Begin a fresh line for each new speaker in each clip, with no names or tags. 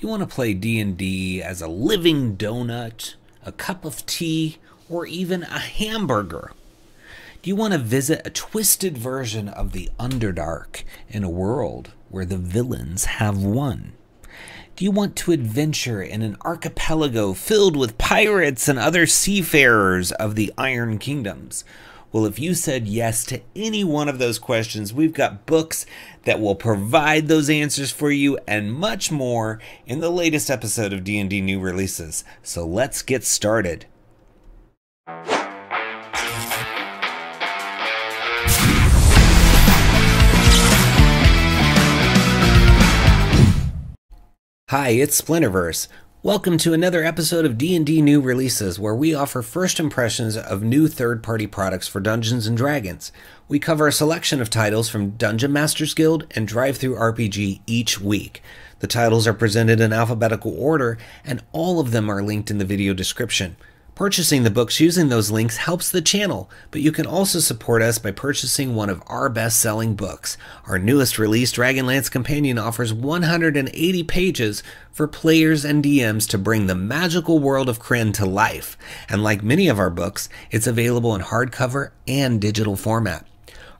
you want to play D&D as a living donut, a cup of tea, or even a hamburger? Do you want to visit a twisted version of the Underdark in a world where the villains have won? Do you want to adventure in an archipelago filled with pirates and other seafarers of the Iron Kingdoms? Well, if you said yes to any one of those questions, we've got books that will provide those answers for you and much more in the latest episode of D&D New Releases. So let's get started. Hi, it's Splinterverse. Welcome to another episode of D&D New Releases, where we offer first impressions of new third-party products for Dungeons & Dragons. We cover a selection of titles from Dungeon Masters Guild and DriveThruRPG each week. The titles are presented in alphabetical order, and all of them are linked in the video description. Purchasing the books using those links helps the channel, but you can also support us by purchasing one of our best-selling books. Our newest release, Dragonlance Companion, offers 180 pages for players and DMs to bring the magical world of Krynn to life. And like many of our books, it's available in hardcover and digital format.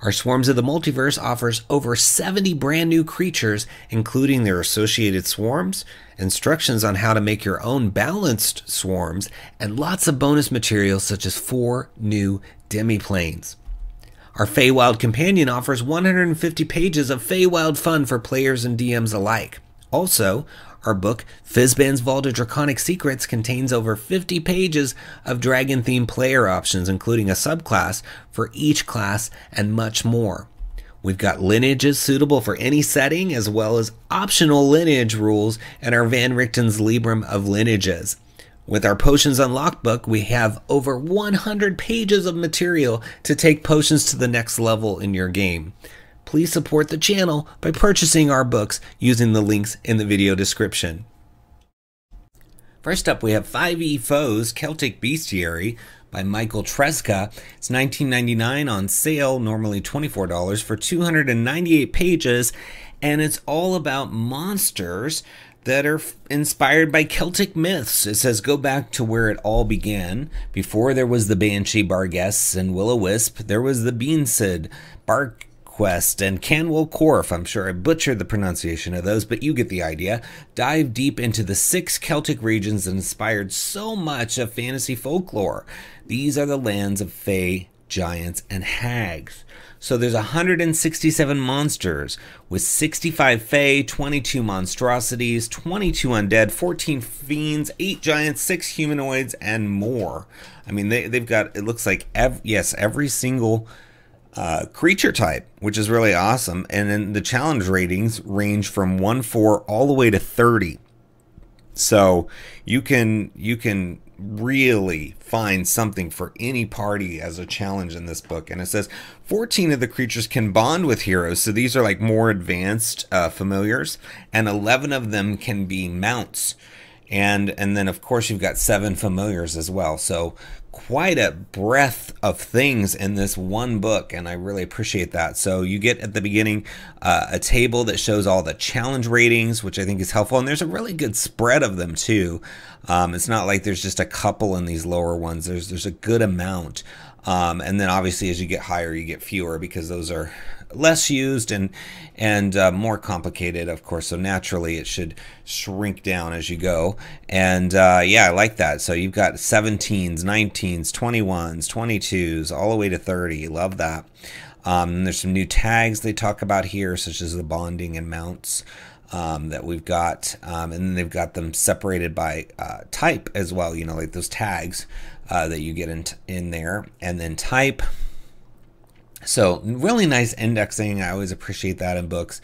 Our Swarms of the Multiverse offers over 70 brand new creatures, including their associated swarms, instructions on how to make your own balanced swarms, and lots of bonus materials such as 4 new demiplanes. Our Feywild Companion offers 150 pages of Feywild fun for players and DMs alike. Also, our book, Fizban's Vault of Draconic Secrets, contains over 50 pages of dragon-themed player options, including a subclass for each class and much more. We've got lineages suitable for any setting, as well as optional lineage rules in our Van Richten's Librum of Lineages. With our Potions Unlocked book, we have over 100 pages of material to take potions to the next level in your game. Please support the channel by purchasing our books using the links in the video description. First up, we have 5e Foe's Celtic Bestiary by Michael Treska. It's $19.99 on sale, normally $24 for 298 pages, and it's all about monsters that are inspired by Celtic myths. It says, go back to where it all began. Before there was the Banshee, Barghest, and Will-O-Wisp, there was the Beansid, Quest, and Canwyll Corf. I'm sure I butchered the pronunciation of those, but you get the idea. Dive deep into the 6 Celtic regions that inspired so much of fantasy folklore. These are the lands of fae, giants, and hags. So there's 167 monsters with 65 fae, 22 monstrosities, 22 undead, 14 fiends, 8 giants, 6 humanoids, and more. I mean, they've got, it looks like, every single creature type, which is really awesome. And then the challenge ratings range from 1-4 all the way to 30. So you can really find something for any party as a challenge in this book. And it says 14 of the creatures can bond with heroes. So these are like more advanced familiars, and 11 of them can be mounts. And then of course you've got 7 familiars as well. So quite a breadth of things in this one book, and I really appreciate that. So you get at the beginning a table that shows all the challenge ratings, which I think is helpful, and there's a really good spread of them too. It's not like there's just a couple in these lower ones. There's a good amount, and then obviously as you get higher you get fewer, because those are less used and more complicated, of course, so naturally it should shrink down as you go. And yeah, I like that. So you've got 17s, 19s, 21s, 22s, all the way to 30. Love that. And there's some new tags they talk about here, such as the bonding and mounts that we've got, and then they've got them separated by type as well, you know, like those tags that you get in there, and then type. So really nice indexing. I always appreciate that in books.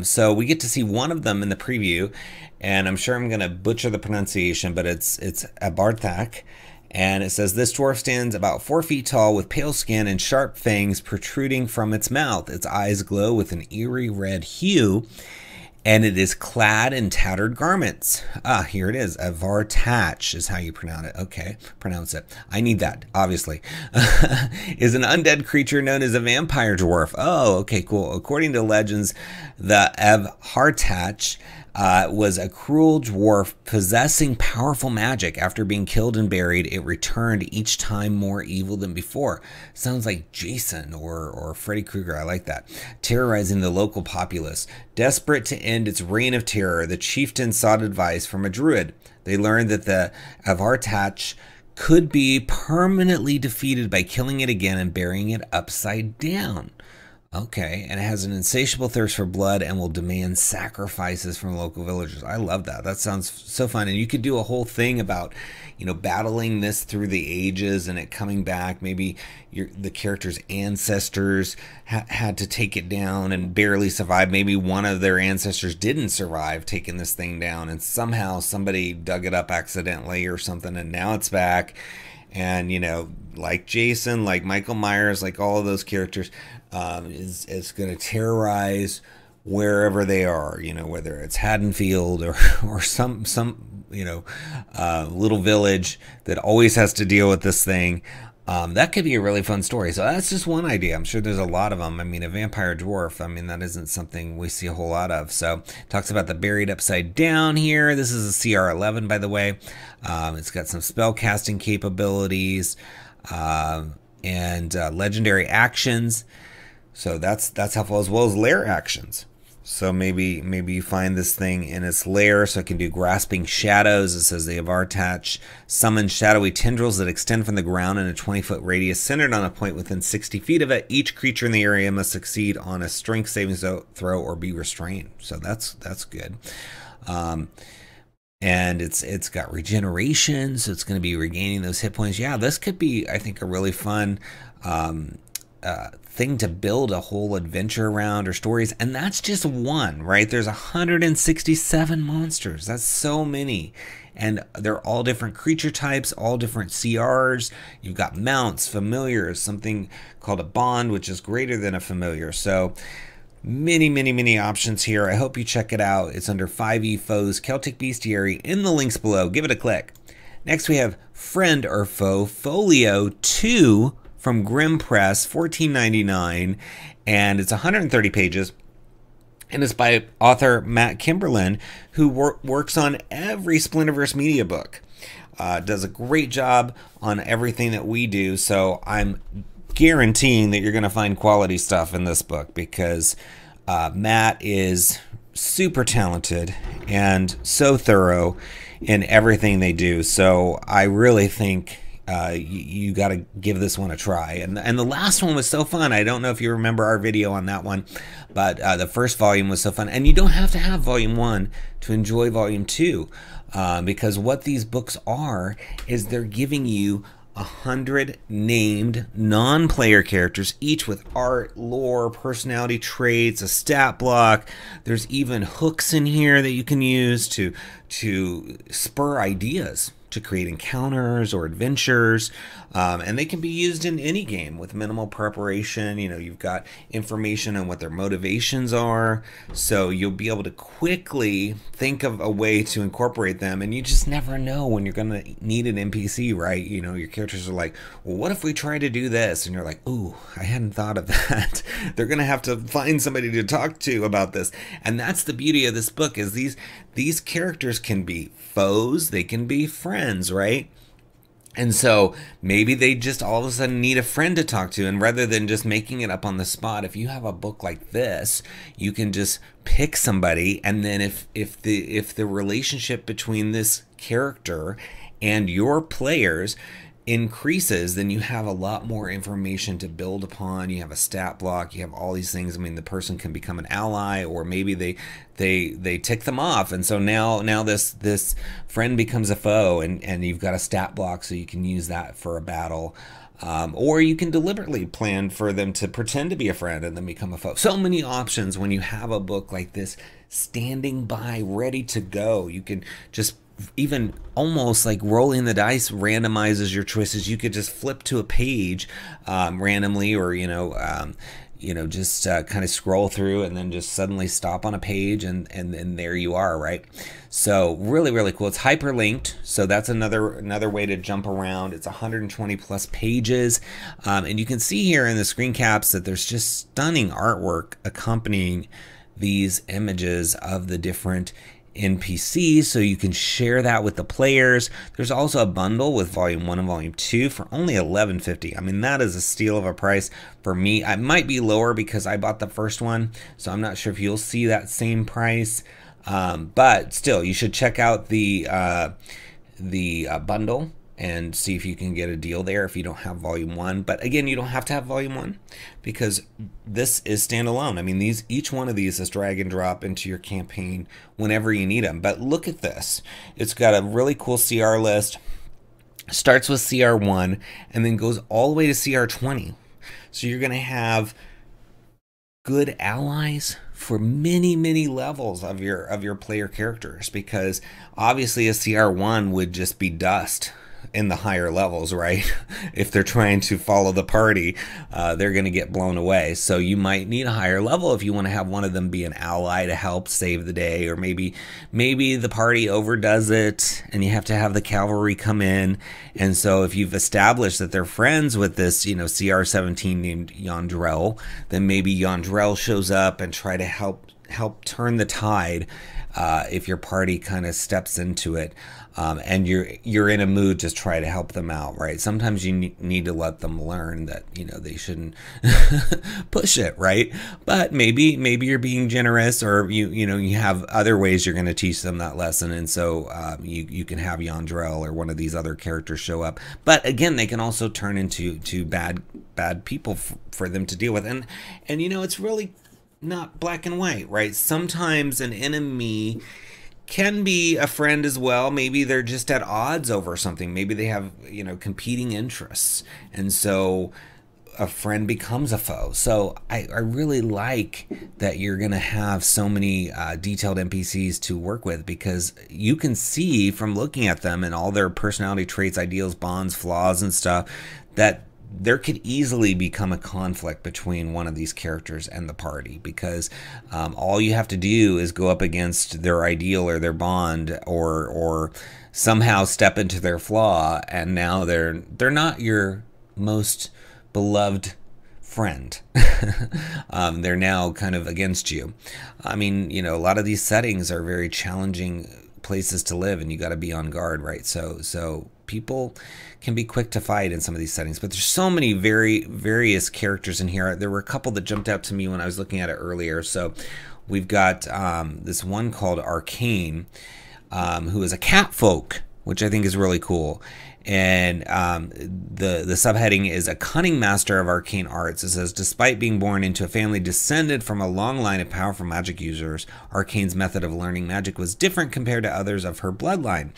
So we get to see one of them in the preview, and I'm sure I'm going to butcher the pronunciation, but it's a Barthak, and it says, this dwarf stands about 4 feet tall with pale skin and sharp fangs protruding from its mouth. Its eyes glow with an eerie red hue, and it is clad in tattered garments. Ah, here it is. Avartach is how you pronounce it. Okay, pronounce it. I need that, obviously. Is an undead creature known as a vampire dwarf. Oh, okay, cool. According to legends, the Avartach was a cruel dwarf possessing powerful magic. After being killed and buried, it returned each time more evil than before. Sounds like Jason or Freddy Krueger. I like that. Terrorizing the local populace. Desperate to end its reign of terror, the chieftain sought advice from a druid. They learned that the 𝙤𝙘𝙀 could be permanently defeated by killing it again and burying it upside down. Okay, and it has an insatiable thirst for blood and will demand sacrifices from local villagers. I love that. That sounds so fun. And you could do a whole thing about, you know, battling this through the ages and it coming back. Maybe the character's ancestors had to take it down and barely survive. Maybe one of their ancestors didn't survive taking this thing down, and somehow somebody dug it up accidentally or something, and now it's back. And, you know, like Jason, like Michael Myers, like all of those characters, is going to terrorize wherever they are, you know, whether it's Haddonfield or some you know, little village that always has to deal with this thing. That could be a really fun story. So that's just one idea. I'm sure there's a lot of them. I mean, a vampire dwarf, I mean, that isn't something we see a whole lot of. So talks about the buried upside down here. This is a CR 11, by the way. It's got some spell casting capabilities and legendary actions. So that's helpful, as well as lair actions. So maybe you find this thing in its lair, so it can do grasping shadows. It says the 𝙤𝙘𝙀 summons shadowy tendrils that extend from the ground in a 20-foot radius centered on a point within 60 feet of it. Each creature in the area must succeed on a strength saving throw or be restrained. So that's good. And it's got regeneration, so it's going to be regaining those hit points. Yeah, this could be, I think, a really fun thing to build a whole adventure around, or stories. And that's just one, right? There's 167 monsters. That's so many. And they're all different creature types, all different CRs. You've got mounts, familiars, something called a bond, which is greater than a familiar. So many options here. I hope you check it out. It's under 5e Foe's Celtic Bestiary in the links below. Give it a click. Next we have Friend or Foe Folio 2 from Grimm Press, $14.99, and it's 130 pages. And it's by author Matt Kimberlin, who works on every Splinterverse media book. Does a great job on everything that we do. So I'm guaranteeing that you're going to find quality stuff in this book, because Matt is super talented and so thorough in everything they do. So I really think you got to give this one a try. And the last one was so fun. I don't know if you remember our video on that one, but the first volume was so fun. And you don't have to have volume 1 to enjoy volume 2, because what these books are is they're giving you 100 named non-player characters, each with art, lore, personality traits, a stat block. There's even hooks in here that you can use to spur ideas, to create encounters or adventures, and they can be used in any game with minimal preparation. You know, you've got information on what their motivations are, so you'll be able to quickly think of a way to incorporate them, and you just never know when you're going to need an NPC, right? You know, your characters are like, well, what if we try to do this? And you're like, ooh, I hadn't thought of that. They're going to have to find somebody to talk to about this. And that's the beauty of this book, is these characters can be foes, they can be friends, right? And so maybe they just all of a sudden need a friend to talk to, and rather than just making it up on the spot, if you have a book like this, you can just pick somebody, and then if the relationship between this character and your players increases, then you have a lot more information to build upon. You have a stat block, you have all these things. I mean, the person can become an ally, or maybe they tick them off, and so now this friend becomes a foe, and you've got a stat block, so you can use that for a battle. Or you can deliberately plan for them to pretend to be a friend and then become a foe. So many options when you have a book like this standing by, ready to go. You can just, even almost like rolling the dice randomizes your choices. You could just flip to a page randomly, or just kind of scroll through and then just suddenly stop on a page, and there you are, right? So really cool. It's hyperlinked, so that's another way to jump around. It's 120 plus pages, and you can see here in the screen caps that there's just stunning artwork accompanying these images of the different NPCs, so you can share that with the players. There's also a bundle with Volume 1 and Volume 2 for only $11.50. I mean, that is a steal of a price for me. I might be lower because I bought the first one, so I'm not sure if you'll see that same price. But still, you should check out the bundle and see if you can get a deal there if you don't have Volume 1. But again, you don't have to have Volume 1 because this is standalone. I mean, each one of these is drag and drop into your campaign whenever you need them. But look at this. It's got a really cool CR list. Starts with CR1 and then goes all the way to CR20. So you're going to have good allies for many levels of your player characters, because obviously a CR1 would just be dust in the higher levels, right? If they're trying to follow the party, they're going to get blown away. So you might need a higher level if you want to have one of them be an ally to help save the day, or maybe the party overdoes it and you have to have the cavalry come in. And so if you've established that they're friends with this, CR17 named 𝘎𝙤𝙬𝙬𝙬, then maybe 𝘎𝙬𝙬 shows up and try to help turn the tide if your party kind of steps into it. And you're in a mood to try to help them out, right? Sometimes you need to let them learn that they shouldn't push it, right? But maybe you're being generous, or you have other ways you're going to teach them that lesson, and so you can have 𝘎𝙬𝙬𝙬 or one of these other characters show up. But again, they can also turn into bad people for them to deal with, and it's really not black and white, right? Sometimes an enemy can be a friend as well. Maybe they're just at odds over something. Maybe they have, competing interests. And so a friend becomes a foe. So I really like that you're going to have so many detailed NPCs to work with, because you can see from looking at them and all their personality traits, ideals, bonds, flaws, and stuff, that there could easily become a conflict between one of these characters and the party, because all you have to do is go up against their ideal or their bond, or somehow step into their flaw, and now they're not your most beloved friend. They're now kind of against you. I mean, a lot of these settings are very challenging places to live, and you got to be on guard, right? So people can be quick to fight in some of these settings, but there's so many various characters in here. There were a couple that jumped out to me when I was looking at it earlier. So we've got this one called Arcane, who is a cat folk, which I think is really cool. And the subheading is a cunning master of arcane arts. It says, despite being born into a family descended from a long line of powerful magic users, Arcane's method of learning magic was different compared to others of her bloodline.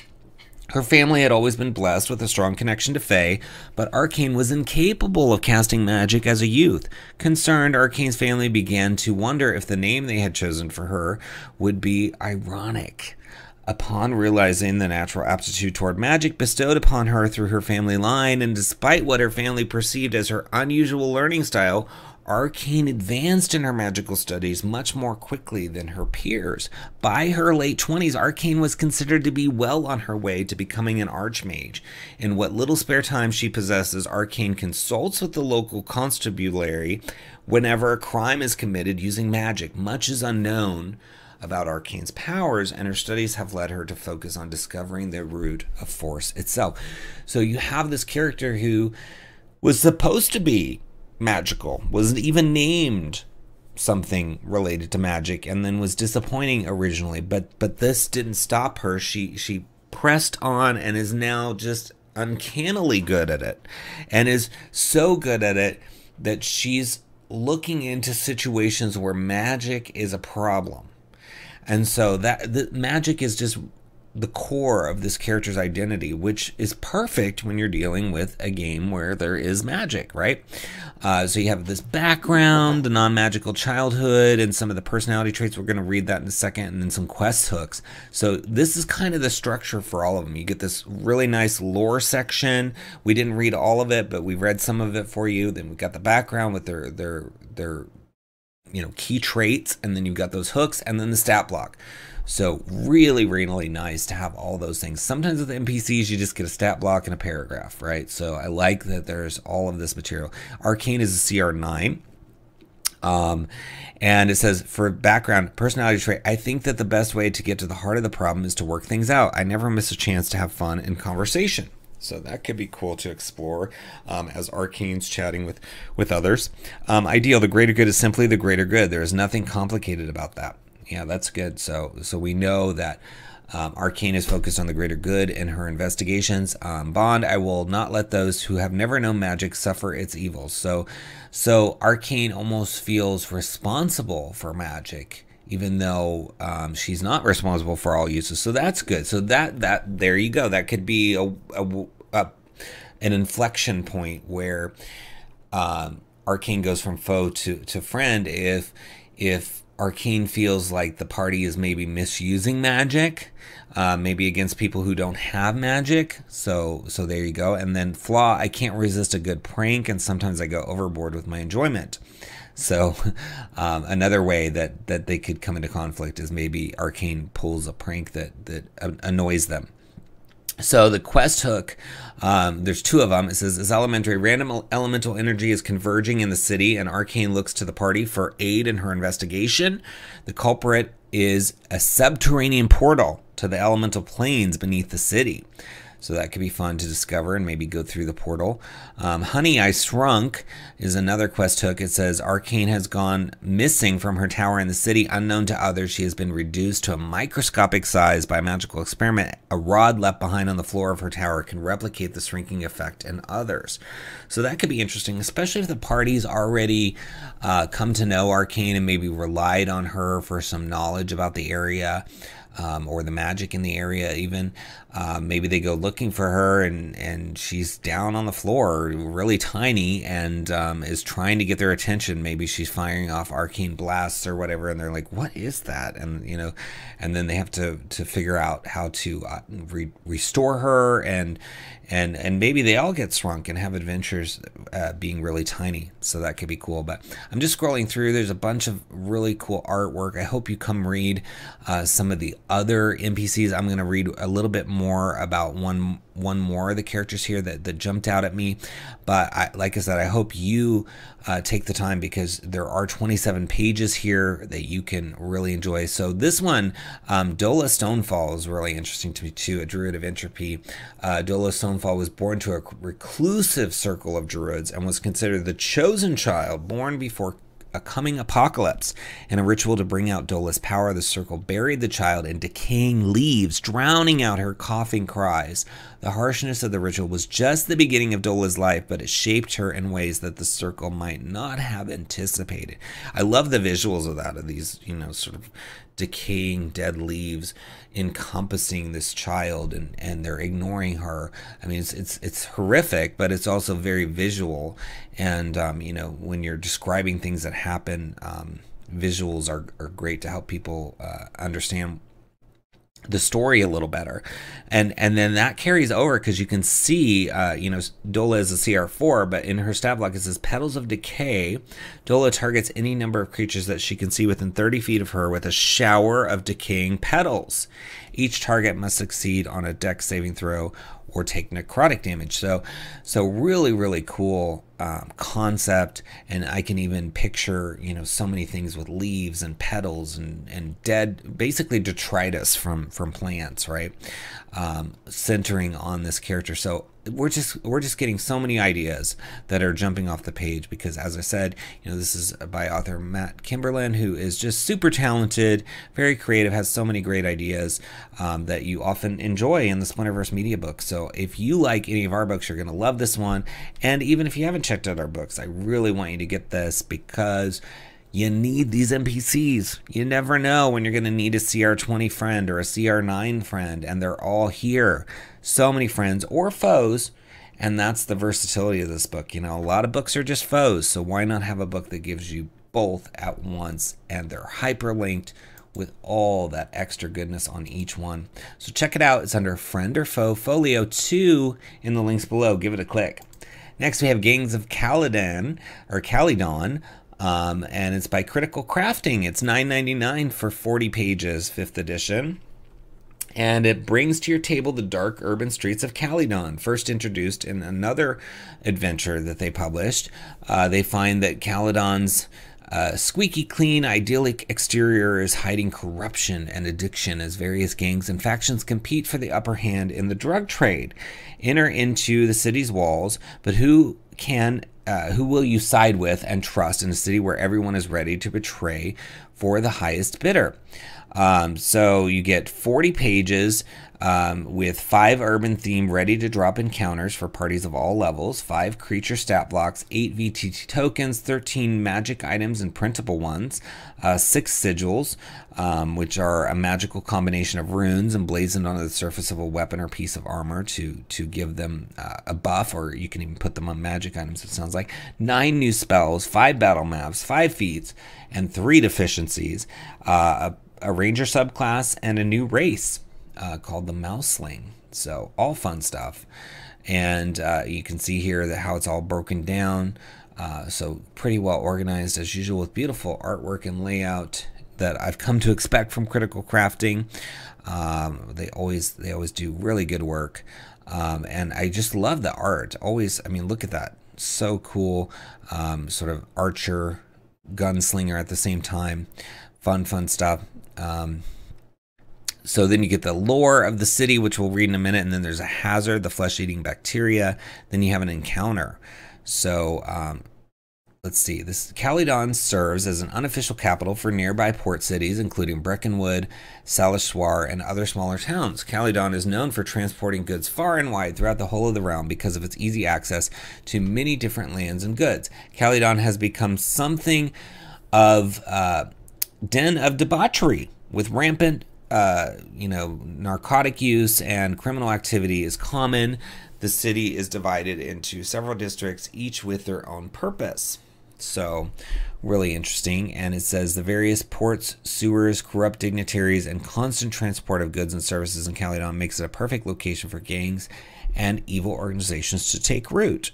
Her family had always been blessed with a strong connection to Fae, but Arcane was incapable of casting magic as a youth. Concerned, Arcane's family began to wonder if the name they had chosen for her would be ironic. Upon realizing the natural aptitude toward magic bestowed upon her through her family line, and despite what her family perceived as her unusual learning style, Arcane advanced in her magical studies much more quickly than her peers. By her late 20s, Arcane was considered to be well on her way to becoming an archmage. In what little spare time she possesses, Arcane consults with the local constabulary whenever a crime is committed using magic. Much is unknown about Arcane's powers, and her studies have led her to focus on discovering the root of force itself. So you have this character who was supposed to be magical, wasn't even named something related to magic, and then was disappointing originally, but this didn't stop her. She pressed on and is now just uncannily good at it, and is so good at it that she's looking into situations where magic is a problem. And so that the magic is just the core of this character's identity, which is perfect when you're dealing with a game where there is magic, right? So you have this background, the non-magical childhood, and some of the personality traits. We're going to read that in a second, and then some quest hooks. So this is kind of the structure for all of them. You get this really nice lore section. We didn't read all of it, but we read some of it for you. Then we've got the background with their key traits, and then you've got those hooks, and then the stat block. So really, really nice to have all those things. Sometimes with NPCs, you just get a stat block and a paragraph, right? So I like that there's all of this material. Arcane is a CR9. And it says, for background, personality trait, I think that the best way to get to the heart of the problem is to work things out. I never miss a chance to have fun in conversation. So that could be cool to explore as Arcane's chatting with others. Ideal, the greater good is simply the greater good. There is nothing complicated about that. Yeah, that's good. So we know that Arcane is focused on the greater good in her investigations. Bond, I will not let those who have never known magic suffer its evils. So Arcane almost feels responsible for magic, even though she's not responsible for all uses. So that's good. So that there you go. That could be an inflection point where Arcane goes from foe to friend if Arcane feels like the party is maybe misusing magic, maybe against people who don't have magic. So there you go. And then flaw, I can't resist a good prank, and sometimes I go overboard with my enjoyment. So another way that they could come into conflict is maybe Arcane pulls a prank that annoys them. So the quest hook, there's two of them. It says, as elementary, random elemental energy is converging in the city, and Arcane looks to the party for aid in her investigation. The culprit is a subterranean portal to the elemental planes beneath the city. So that could be fun to discover and maybe go through the portal. Honey, I Shrunk is another quest hook. It says, Arcane has gone missing from her tower in the city. Unknown to others, she has been reduced to a microscopic size by a magical experiment. A rod left behind on the floor of her tower can replicate the shrinking effect in others. So that could be interesting, especially if the party's already come to know Arcane and maybe relied on her for some knowledge about the area. Or the magic in the area even. Maybe they go looking for her and she's down on the floor, really tiny, and is trying to get their attention. Maybe she's firing off arcane blasts or whatever, and they're like, what is that? And and then they have to figure out how to restore her, and maybe they all get shrunk and have adventures being really tiny. So that could be cool. But I'm just scrolling through. There's a bunch of really cool artwork. I hope you come read some of the other NPCs. I'm going to read a little bit more about one more of the characters here that jumped out at me. But like I said, I hope you take the time, because there are 27 pages here that you can really enjoy. So this one, 𝙁Stonefall, is really interesting to me too, a druid of entropy. 𝙁 Stonefall was born to a reclusive circle of druids and was considered the chosen child, born before a coming apocalypse. In a ritual to bring out 𝙁's power, the circle buried the child in decaying leaves, drowning out her coughing cries. The harshness of the ritual was just the beginning of 𝙁's life, but it shaped her in ways that the circle might not have anticipated. I love the visuals of that, of these, sort of decaying dead leaves encompassing this child, and they're ignoring her. I mean, it's horrific, but it's also very visual. And when you're describing things that happen, visuals are great to help people understand the story a little better. And then that carries over, because you can see 𝙁is a CR4, but in her stat block it says Petals of Decay. 𝙁targets any number of creatures that she can see within 30 feet of her with a shower of decaying petals. Each target must succeed on a dex saving throw or take necrotic damage. So really, really cool concept. And I can even picture, so many things with leaves and petals and dead, basically detritus from plants, right? Centering on this character. So we're just getting so many ideas that are jumping off the page, because, as I said, this is by author Matt Kimberlin, who is just super talented, very creative, has so many great ideas that you often enjoy in the Splinterverse media book. So if you like any of our books, you're going to love this one. And even if you haven't checked out our books, I really want you to get this, because you need these NPCs. You never know when you're going to need a CR20 friend or a CR9 friend, and they're all here. So many friends or foes, and that's the versatility of this book. A lot of books are just foes, so why not have a book that gives you both at once, and they're hyperlinked with all that extra goodness on each one. So check it out. It's under Friend or Foe Folio 2 in the links below. Give it a click. Next, we have Gangs of Calydon, and it's by Critical Crafting. It's $9.99 for 40 pages, 5th edition. And it brings to your table the dark urban streets of Calydon, first introduced in another adventure that they published. They find that Calydon's Squeaky clean, idyllic exterior is hiding corruption and addiction as various gangs and factions compete for the upper hand in the drug trade. Enter into the city's walls, but who will you side with and trust in a city where everyone is ready to betray for the highest bidder? So you get 40 pages with 5 urban theme ready to drop encounters for parties of all levels, 5 creature stat blocks, 8 VTT tokens, 13 magic items and printable ones, 6 sigils, which are a magical combination of runes emblazoned onto the surface of a weapon or piece of armor to give them a buff, or you can even put them on magic items, it sounds like. 9 new spells, 5 battle maps, 5 feats, and 3 deficiencies, a ranger subclass, and a new race called the Mouseling. So all fun stuff. And you can see here that how it's all broken down. So pretty well organized as usual, with beautiful artwork and layout that I've come to expect from Critical Crafting. They always do really good work. And I just love the art. Always, I mean, look at that. So cool. Sort of archer, gunslinger at the same time. Fun stuff. So then you get the lore of the city, which we'll read in a minute, and then there's a hazard, the flesh-eating bacteria. Then you have an encounter. So let's see. This Calydon serves as an unofficial capital for nearby port cities, including Breckenwood, Salishwar, and other smaller towns. Calydon is known for transporting goods far and wide throughout the whole of the realm because of its easy access to many different lands and goods. Calydon has become something of den of debauchery, with rampant narcotic use and criminal activity is common. The city is divided into several districts, each with their own purpose. So really interesting. And it says the various ports, sewers, corrupt dignitaries, and constant transport of goods and services in Calydon makes it a perfect location for gangs and evil organizations to take root.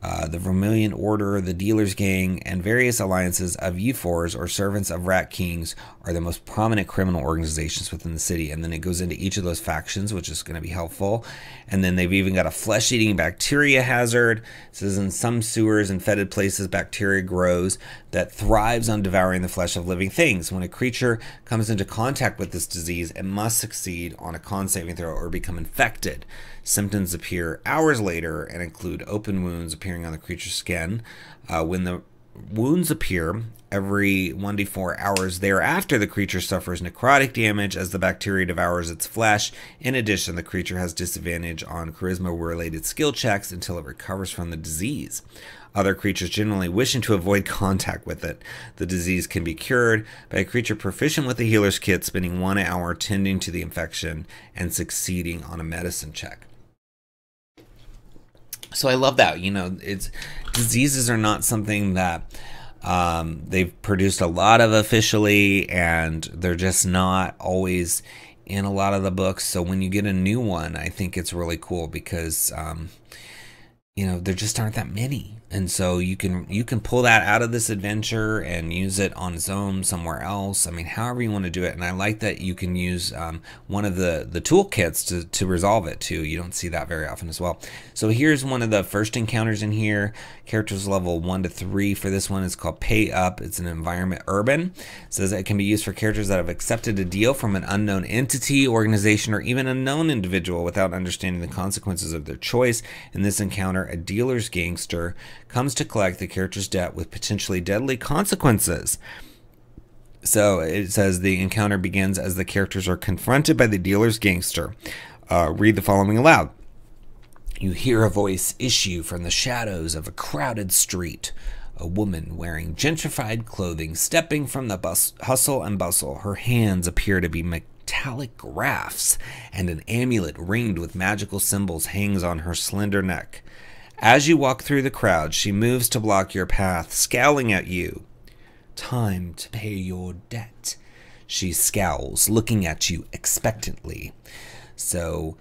The Vermilion Order, the Dealer's Gang, and various alliances of Euphors, or servants of Rat Kings, are the most prominent criminal organizations within the city. And then it goes into each of those factions, which is going to be helpful. And then they've even got a flesh-eating bacteria hazard. It says in some sewers and fetid places, bacteria grows that thrives on devouring the flesh of living things. When a creature comes into contact with this disease, it must succeed on a con saving throw or become infected. Symptoms appear hours later and include open wounds appearing on the creature's skin. When the wounds appear every 1d4 hours thereafter, the creature suffers necrotic damage as the bacteria devours its flesh. In addition, the creature has disadvantage on charisma-related skill checks until it recovers from the disease. Other creatures generally wishing to avoid contact with it. The disease can be cured by a creature proficient with the healer's kit spending 1 hour tending to the infection and succeeding on a medicine check. So I love that. Diseases are not something that they've produced a lot of officially, and they're just not always in a lot of the books. So when you get a new one, I think it's really cool because there just aren't that many. And so you can pull that out of this adventure and use it on its own somewhere else. I mean, however you want to do it. And I like that you can use one of the toolkits to resolve it too. You don't see that very often as well. So here's one of the first encounters in here. Characters level 1 to 3 for this one. It's called Pay Up. It's an environment urban. It says that it can be used for characters that have accepted a deal from an unknown entity, organization, or even a known individual without understanding the consequences of their choice. In this encounter, a dealer's gangster comes to collect the character's debt with potentially deadly consequences. So it says the encounter begins as the characters are confronted by the dealer's gangster. Read the following aloud. You hear a voice issue from the shadows of a crowded street. A woman wearing gentrified clothing stepping from the hustle and bustle. Her hands appear to be metallic graphs, and an amulet ringed with magical symbols hangs on her slender neck. As you walk through the crowd, she moves to block your path, scowling at you. Time to pay your debt. She scowls, looking at you expectantly. So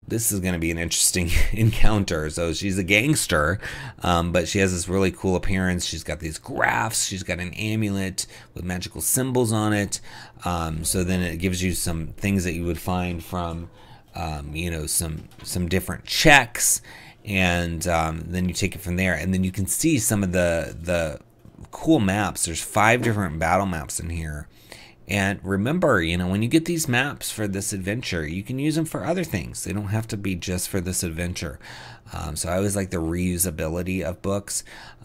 this is going to be an interesting encounter. So she's a gangster, but she has this really cool appearance. She's got these graphs. She's got an amulet with magical symbols on it. So then it gives you some things that you would find from, some different checks. And then you take it from there, and then you can see some of the cool maps. There's 5 different battle maps in here. And remember, you know, when you get these maps for this adventure, you can use them for other things. They don't have to be just for this adventure. So I always like the reusability of books.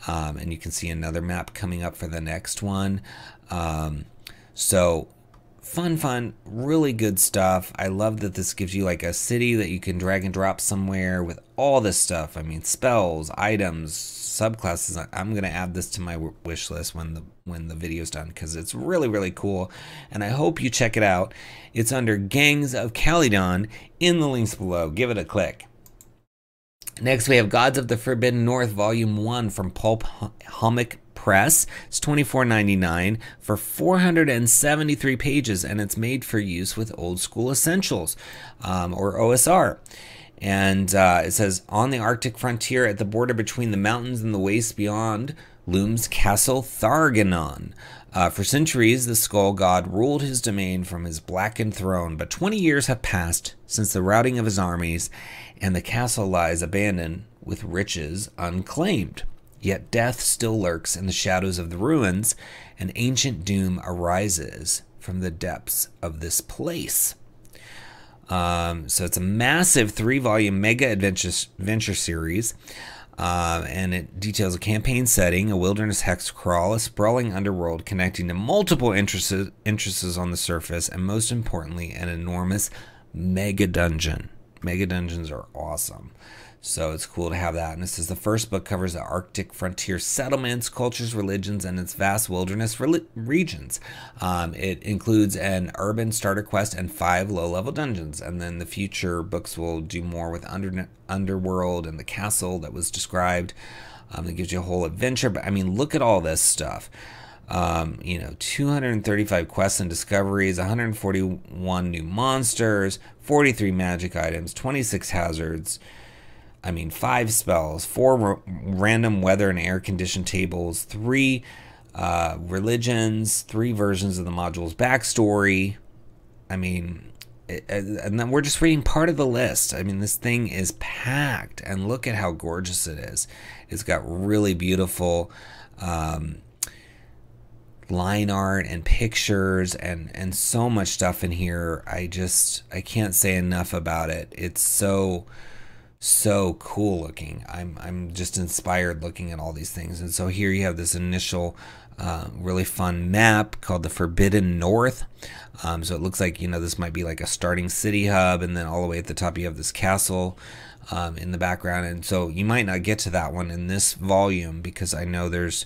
And you can see another map coming up for the next one. So fun, really good stuff. I love that this gives you like a city that you can drag and drop somewhere with all this stuff. I mean, spells, items, subclasses. I'm gonna add this to my wish list when the video's done, because it's really cool, and I hope you check it out. It's under Gangs of Calydon in the links below. Give it a click. Next we have Gods of the Forbidden North Volume 1 from Pulp Hummock Press. It's $24.99 for 473 pages, and it's made for use with Old School Essentials, or OSR. And it says, on the Arctic frontier at the border between the mountains and the wastes beyond looms Castle 𝙤𝙤𝙤𝙠𝙨. For centuries, the Skull God ruled his domain from his blackened throne, but 20 years have passed since the routing of his armies, and the castle lies abandoned with riches unclaimed. Yet death still lurks in the shadows of the ruins, and ancient doom arises from the depths of this place. So it's a massive 3-volume mega adventure series, and it details a campaign setting, a wilderness hex crawl, a sprawling underworld connecting to multiple entrances on the surface, and most importantly, an enormous mega dungeon. Mega dungeons are awesome. So it's cool to have that. And this is the first book, covers the Arctic frontier settlements, cultures, religions, and its vast wilderness regions. It includes an urban starter quest and 5 low-level dungeons. And then the future books will do more with Underworld and the castle that was described. It gives you a whole adventure. But I mean, look at all this stuff. You know, 235 quests and discoveries, 141 new monsters, 43 magic items, 26 hazards. I mean, 5 spells, 4 random weather and air condition tables, 3 religions, 3 versions of the module's backstory. I mean, and then we're just reading part of the list. I mean, this thing is packed, and look at how gorgeous it is. It's got really beautiful line art and pictures and so much stuff in here. I can't say enough about it. It's so cool looking. I'm just inspired looking at all these things. And so here you have this initial really fun map called the Forbidden North. So it looks like, you know, this might be like a starting city hub, and then all the way at the top you have this castle in the background. And so you might not get to that one in this volume, because I know there's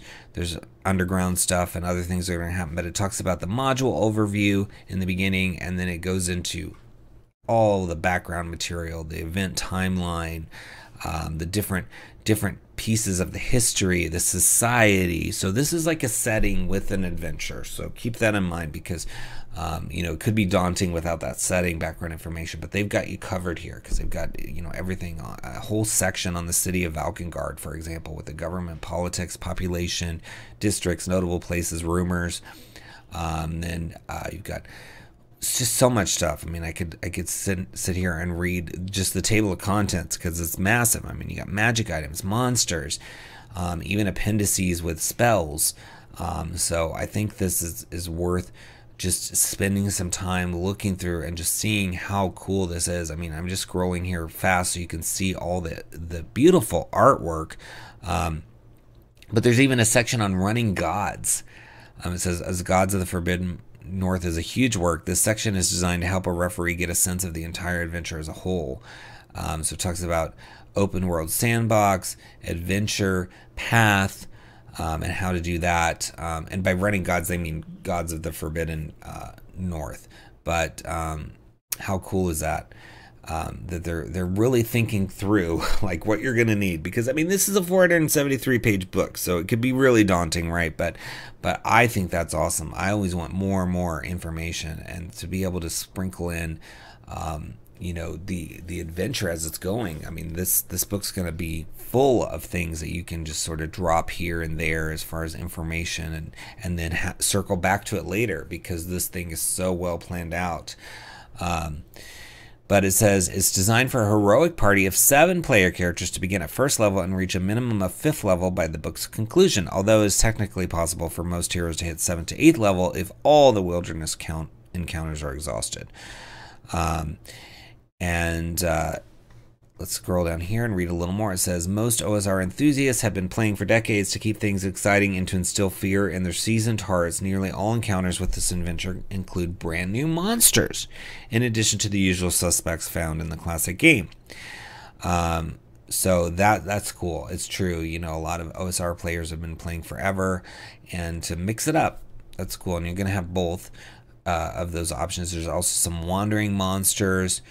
underground stuff and other things that are going to happen, but it talks about the module overview in the beginning, and then it goes into all the background material, the event timeline, the different pieces of the history, the society. So this is like a setting with an adventure. So keep that in mind, because you know, it could be daunting without that setting, background information, but they've got you covered here, because they've got, you know, everything, a whole section on the city of Valkengard, for example, with the government, politics, population, districts, notable places, rumors. Then you've got, it's just so much stuff. I mean, I could sit here and read just the table of contents, because it's massive. I mean, you got magic items, monsters, even appendices with spells. So I think this is worth just spending some time looking through and just seeing how cool this is. I mean, I'm just scrolling here fast so you can see all the beautiful artwork. But there's even a section on running gods. It says, as Gods of the Forbidden North is a huge work, this section is designed to help a referee get a sense of the entire adventure as a whole. So it talks about open world sandbox, adventure, path, and how to do that. And by running gods, they mean Gods of the Forbidden North. But how cool is that? That they're really thinking through like what you're gonna need, because I mean, this is a 473 page book, so it could be really daunting, right? But I think that's awesome. I always want more and more information, and to be able to sprinkle in you know, the adventure as it's going. I mean, this book's gonna be full of things that you can just sort of drop here and there as far as information, and then circle back to it later, because this thing is so well planned out. But it says it's designed for a heroic party of 7 player characters to begin at first level and reach a minimum of 5th level by the book's conclusion, although it's technically possible for most heroes to hit 7th to 8th level if all the wilderness encounters are exhausted. Let's scroll down here and read a little more. It says, most OSR enthusiasts have been playing for decades to keep things exciting and to instill fear in their seasoned hearts. Nearly all encounters with this adventure include brand new monsters, in addition to the usual suspects found in the classic game. So that's cool. It's true. You know, a lot of OSR players have been playing forever, and to mix it up, that's cool. And you're going to have both of those options. There's also some wandering monsters.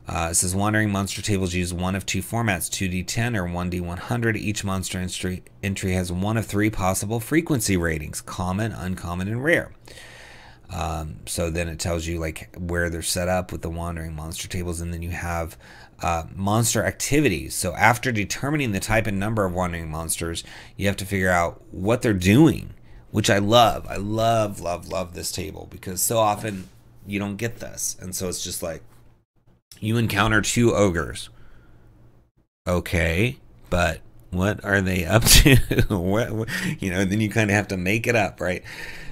It says wandering monster tables use one of 2 formats, 2d10 or 1d100. Each monster entry has one of 3 possible frequency ratings: common, uncommon, and rare. So then it tells you like where they're set up with the wandering monster tables, and then you have monster activities. So after determining the type and number of wandering monsters, you have to figure out what they're doing, which I love. I love this table, because so often you don't get this, and so it's just like, you encounter 2 ogres. Okay, but what are they up to? what, you know, then you kind of have to make it up, right?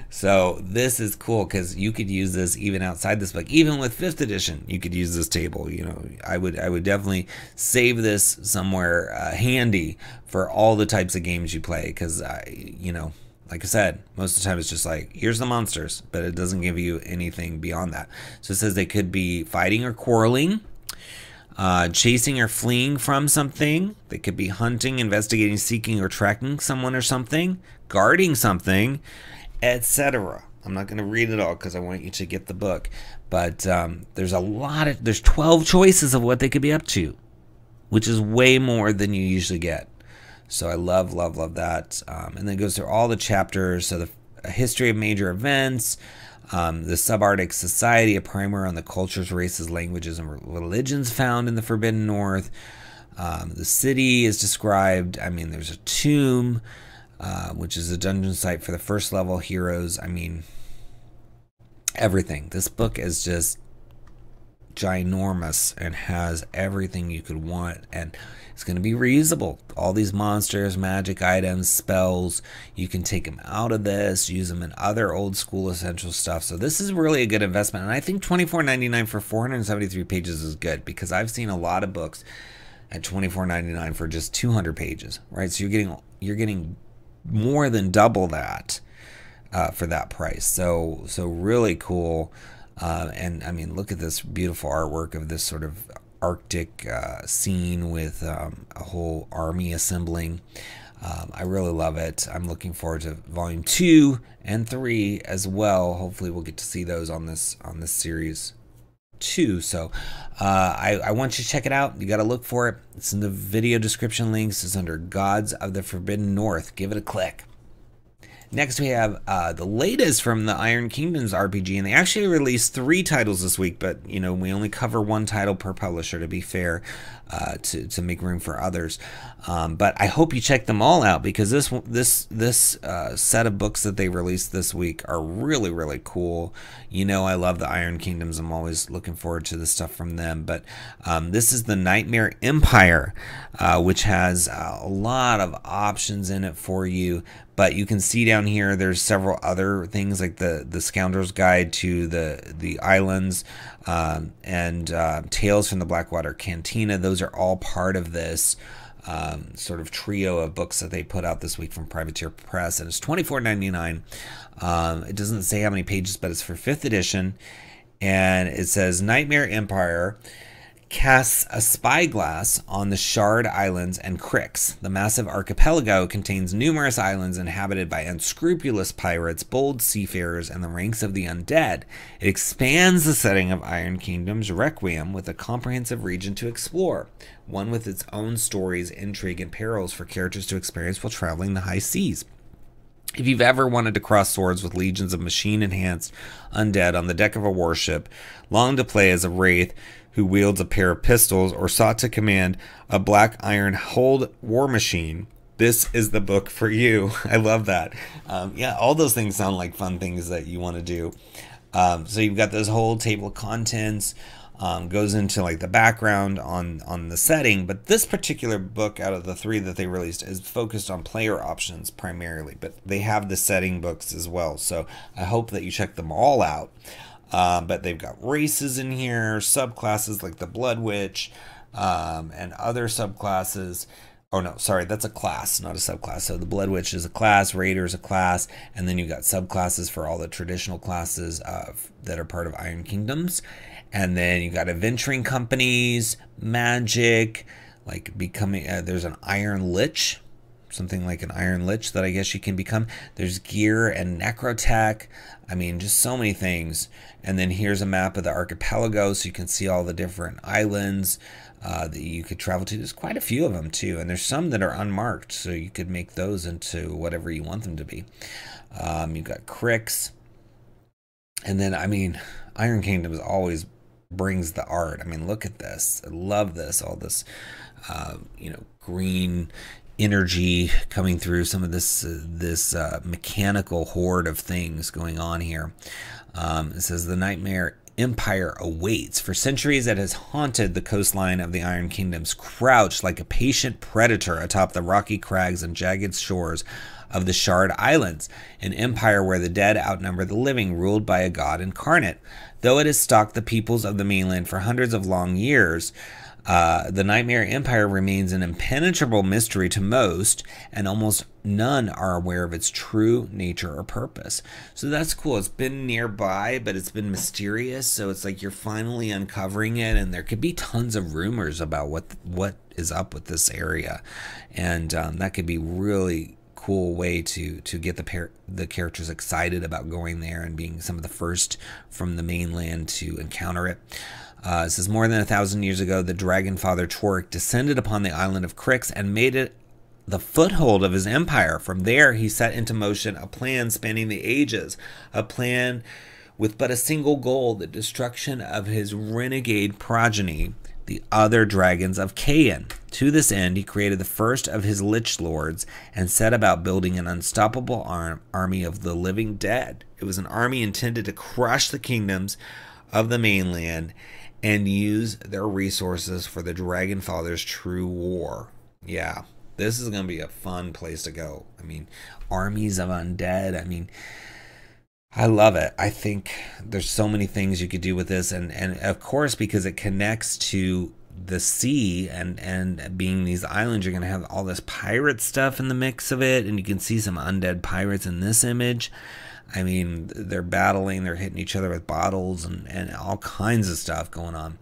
So this is cool, because you could use this even outside this book. Even with 5th edition, you could use this table. You know, I would definitely save this somewhere handy for all the types of games you play, because you know, like I said, most of the time it's just like, here's the monsters, but it doesn't give you anything beyond that. So it says they could be fighting or quarreling, chasing or fleeing from something. They could be hunting, investigating, seeking, or tracking someone or something, guarding something, etc. I'm not going to read it all because I want you to get the book. But there's 12 choices of what they could be up to, which is way more than you usually get. So I love that. And then it goes through all the chapters. So the history of major events, the subarctic society, a primer on the cultures, races, languages, and religions found in the Forbidden North. The city is described. I mean, there's a tomb, which is a dungeon site for the first level heroes. I mean, everything. This book is just ginormous and has everything you could want, and it's going to be reusable. All these monsters, magic items, spells, you can take them out of this, use them in other old school essential stuff. So this is really a good investment, and I think $24.99 for 473 pages is good, because I've seen a lot of books at $24.99 for just 200 pages, right? So you're getting more than double that for that price. So really cool. And I mean, look at this beautiful artwork of this sort of Arctic scene with a whole army assembling. I really love it. I'm looking forward to volume 2 and 3 as well. Hopefully we'll get to see those on this series too. So I want you to check it out. You got to look for it. It's in the video description links. It's under Gods of the Forbidden North. Give it a click. Next, we have the latest from the Iron Kingdoms RPG, and they actually released 3 titles this week, but you know, we only cover 1 title per publisher, to be fair, to make room for others. But I hope you check them all out, because this set of books that they released this week are really cool. You know, I love the Iron Kingdoms. I'm always looking forward to the stuff from them. But this is the Nightmare Empire, which has a lot of options in it for you. But you can see down here there's several other things, like the Scoundrel's Guide to the Islands, and Tales from the Blackwater Cantina. Those are all part of this sort of trio of books that they put out this week from Privateer Press, and it's $24.99. It doesn't say how many pages, but it's for 5th edition, and it says Nightmare Empire casts a spyglass on the Shard Islands and Cricks. The massive archipelago contains numerous islands inhabited by unscrupulous pirates, bold seafarers, and the ranks of the undead. It expands the setting of Iron Kingdom's Requiem with a comprehensive region to explore, one with its own stories, intrigue, and perils for characters to experience while traveling the high seas. If you've ever wanted to cross swords with legions of machine-enhanced undead on the deck of a warship, longed to play as a wraith who wields a pair of pistols, or sought to command a black iron hulled war machine, this is the book for you. I love that. Yeah, all those things sound like fun things that you want to do. So you've got this whole table of contents. goes into like the background on the setting, but this particular book out of the 3 that they released is focused on player options primarily, but they have the setting books as well, so I hope that you check them all out. But they've got races in here, subclasses like the Blood Witch, and other subclasses. Oh no, sorry, that's a class, not a subclass. So the Blood Witch is a class, Raider is a class, and then you've got subclasses for all the traditional classes that are part of Iron Kingdoms. And then you got adventuring companies, magic, like becoming, there's an Iron Lich, something like an Iron Lich that I guess you can become. There's gear and necrotech. I mean, just so many things. And then here's a map of the archipelago, so you can see all the different islands that you could travel to. There's quite a few of them too, and there's some that are unmarked, so you could make those into whatever you want them to be. You've got Cricks. And then, I mean, Iron Kingdoms always brings the art. I mean, look at this. I love this. All this, you know, green energy coming through. Some of this mechanical horde of things going on here. It says the Nightmare Empire awaits. For centuries it has haunted the coastline of the Iron Kingdoms, crouched like a patient predator atop the rocky crags and jagged shores of the Shard Islands, an empire where the dead outnumber the living, ruled by a god incarnate. Though it has stalked the peoples of the mainland for hundreds of long years, the Nightmare Empire remains an impenetrable mystery to most, and almost none are aware of its true nature or purpose. So that's cool. It's been nearby, but it's been mysterious, so it's like you're finally uncovering it, and there could be tons of rumors about what is up with this area, and that could be really cool way to get the characters excited about going there and being some of the first from the mainland to encounter it. It says, more than 1,000 years ago, the dragon father Toric descended upon the island of Crix and made it the foothold of his empire. From there, he set into motion a plan spanning the ages, a plan with but a single goal, the destruction of his renegade progeny, the other dragons of 𝘬𝙤. To this end, he created the first of his Lich Lords and set about building an unstoppable army of the living dead. It was an army intended to crush the kingdoms of the mainland and use their resources for the Dragon Father's true war. Yeah, this is going to be a fun place to go. I mean, armies of undead. I mean, I love it. I think there's so many things you could do with this. And of course, because it connects to the sea and being these islands, you're going to have all this pirate stuff in the mix of it. And you can see some undead pirates in this image. I mean, they're battling, they're hitting each other with bottles and all kinds of stuff going on.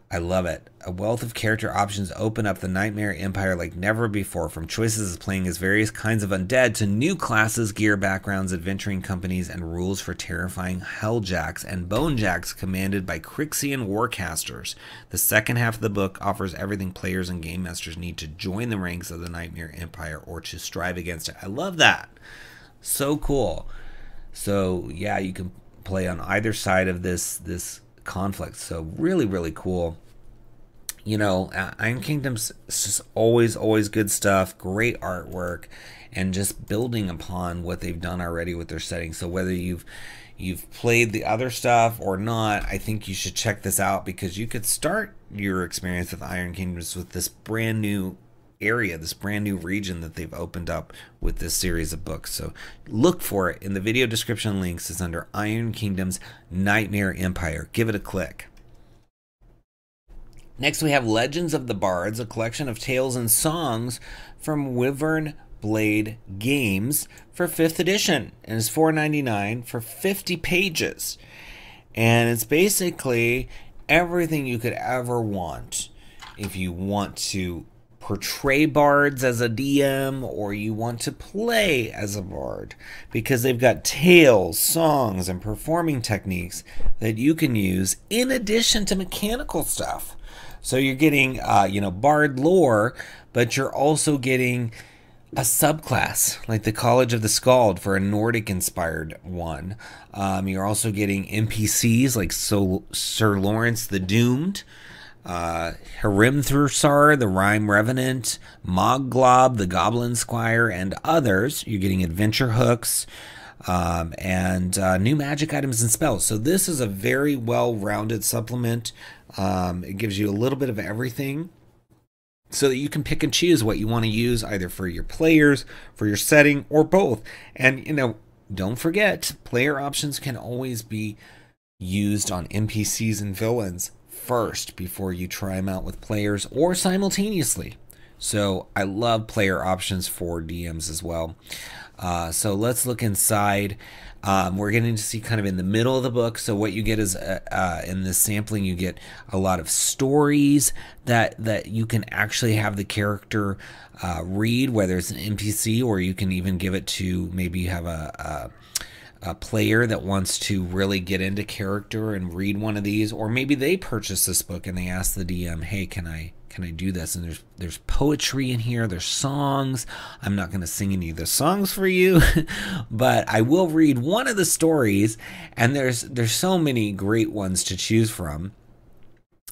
I love it. A wealth of character options open up the Nightmare Empire like never before, from choices as playing as various kinds of undead to new classes, gear, backgrounds, adventuring companies, and rules for terrifying Helljacks and Bonejacks commanded by Crixian warcasters. The second half of the book offers everything players and game masters need to join the ranks of the Nightmare Empire or to strive against it. I love that. So cool. So yeah, you can play on either side of this conflict. So really, really cool. You know, Iron Kingdoms is just always good stuff, great artwork, and just building upon what they've done already with their setting. So whether you've played the other stuff or not, I think you should check this out, because you could start your experience with Iron Kingdoms with this brand new area, this brand new region that they've opened up with this series of books. So look for it in the video description links. It's under Iron Kingdoms Nightmare Empire. Give it a click. Next we have Legends of the Bards, a collection of tales and songs from Wyvern Blade Games for 5th edition, and it's $4.99 for 50 pages. And it's basically everything you could ever want if you want to portray bards as a DM or you want to play as a bard, because they've got tales, songs, and performing techniques that you can use in addition to mechanical stuff. So you're getting, you know, bard lore, but you're also getting a subclass like the College of the Skald for a Nordic-inspired one. You're also getting NPCs like Sir Lawrence the Doomed, Hrimthursar, the Rhyme Revenant, Mogglob, the Goblin Squire, and others. You're getting adventure hooks and new magic items and spells. So this is a very well-rounded supplement. It gives you a little bit of everything so that you can pick and choose what you want to use, either for your players, for your setting, or both. And, you know, don't forget, player options can always be used on NPCs and villains first before you try them out with players, or simultaneously. So I love player options for DMs as well. So let's look inside. We're getting to see kind of in the middle of the book. So what you get is in this sampling, you get a lot of stories that you can actually have the character read, whether it's an NPC, or you can even give it to, maybe you have a player that wants to really get into character and read one of these, or maybe they purchase this book and they ask the DM, hey, can I do this? And there's poetry in here, there's songs. I'm not going to sing any of the songs for you, but I will read one of the stories, and there's so many great ones to choose from.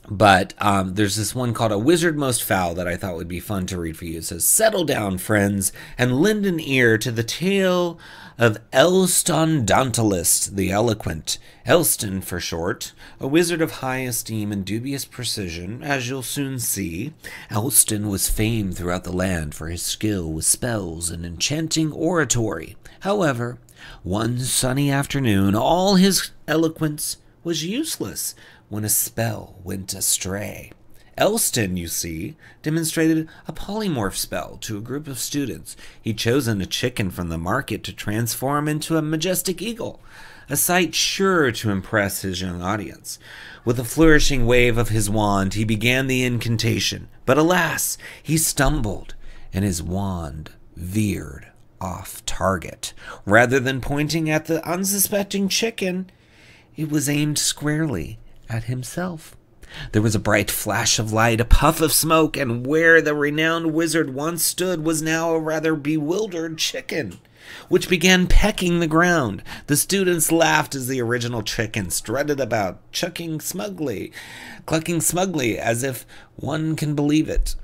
But there's this one called A Wizard Most Foul that I thought would be fun to read for you. It says, settle down, friends, and lend an ear to the tale of 𝘏𝙤𝙬𝙧𝙬𝙧 the Eloquent, Elston for short, a wizard of high esteem and dubious precision, as you'll soon see. Elston was famed throughout the land for his skill with spells and enchanting oratory. However, one sunny afternoon, all his eloquence was useless when a spell went astray. Elston, you see, demonstrated a polymorph spell to a group of students. He'd chosen a chicken from the market to transform into a majestic eagle, a sight sure to impress his young audience. With a flourishing wave of his wand, he began the incantation, but alas, he stumbled, and his wand veered off target. Rather than pointing at the unsuspecting chicken, it was aimed squarely at himself. There was a bright flash of light, a puff of smoke, and where the renowned wizard once stood was now a rather bewildered chicken, which began pecking the ground. The students laughed as the original chicken strutted about, clucking smugly, as if one can believe it.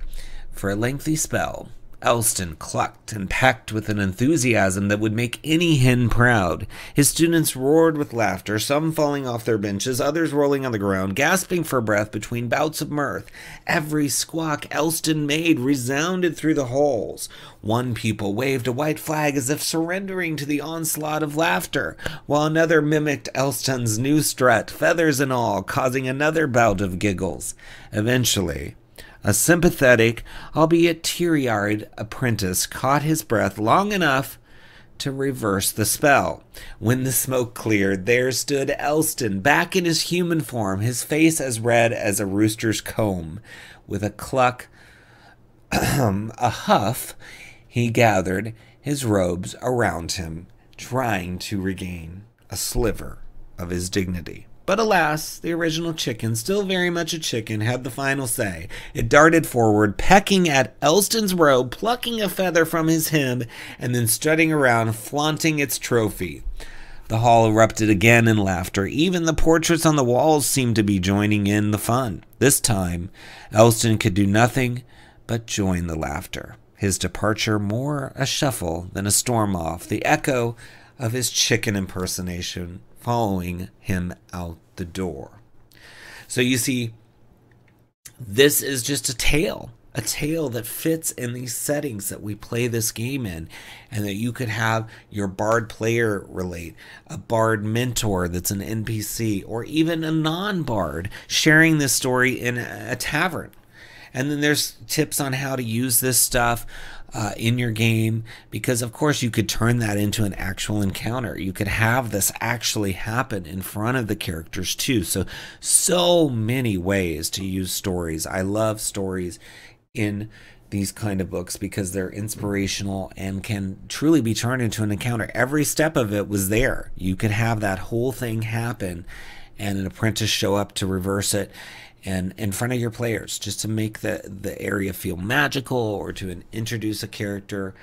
For a lengthy spell, Elston clucked and pecked with an enthusiasm that would make any hen proud. His students roared with laughter, some falling off their benches, others rolling on the ground, gasping for breath between bouts of mirth. Every squawk Elston made resounded through the halls. One pupil waved a white flag as if surrendering to the onslaught of laughter, while another mimicked Elston's new strut, feathers and all, causing another bout of giggles. Eventually, a sympathetic, albeit teary-eyed apprentice caught his breath long enough to reverse the spell. When the smoke cleared, there stood Elston, back in his human form, his face as red as a rooster's comb. With a cluck, a huff, he gathered his robes around him, trying to regain a sliver of his dignity. But alas, the original chicken, still very much a chicken, had the final say. It darted forward, pecking at Elston's robe, plucking a feather from his hem, and then strutting around, flaunting its trophy. The hall erupted again in laughter. Even the portraits on the walls seemed to be joining in the fun. This time, Elston could do nothing but join the laughter. His departure more a shuffle than a storm off, the echo of his chicken impersonation following him out the door. So you see, this is just a tale that fits in these settings that we play this game in, and that you could have your bard player relate, a bard mentor that's an NPC, or even a non-bard sharing this story in a tavern. And then there's tips on how to use this stuff in your game, because of course you could turn that into an actual encounter. You could have this actually happen in front of the characters too. So many ways to use stories. I love stories in these kind of books because they're inspirational and can truly be turned into an encounter. Every step of it was there. You could have that whole thing happen and an apprentice show up to reverse it, and in front of your players, just to make the area feel magical, or to introduce a character.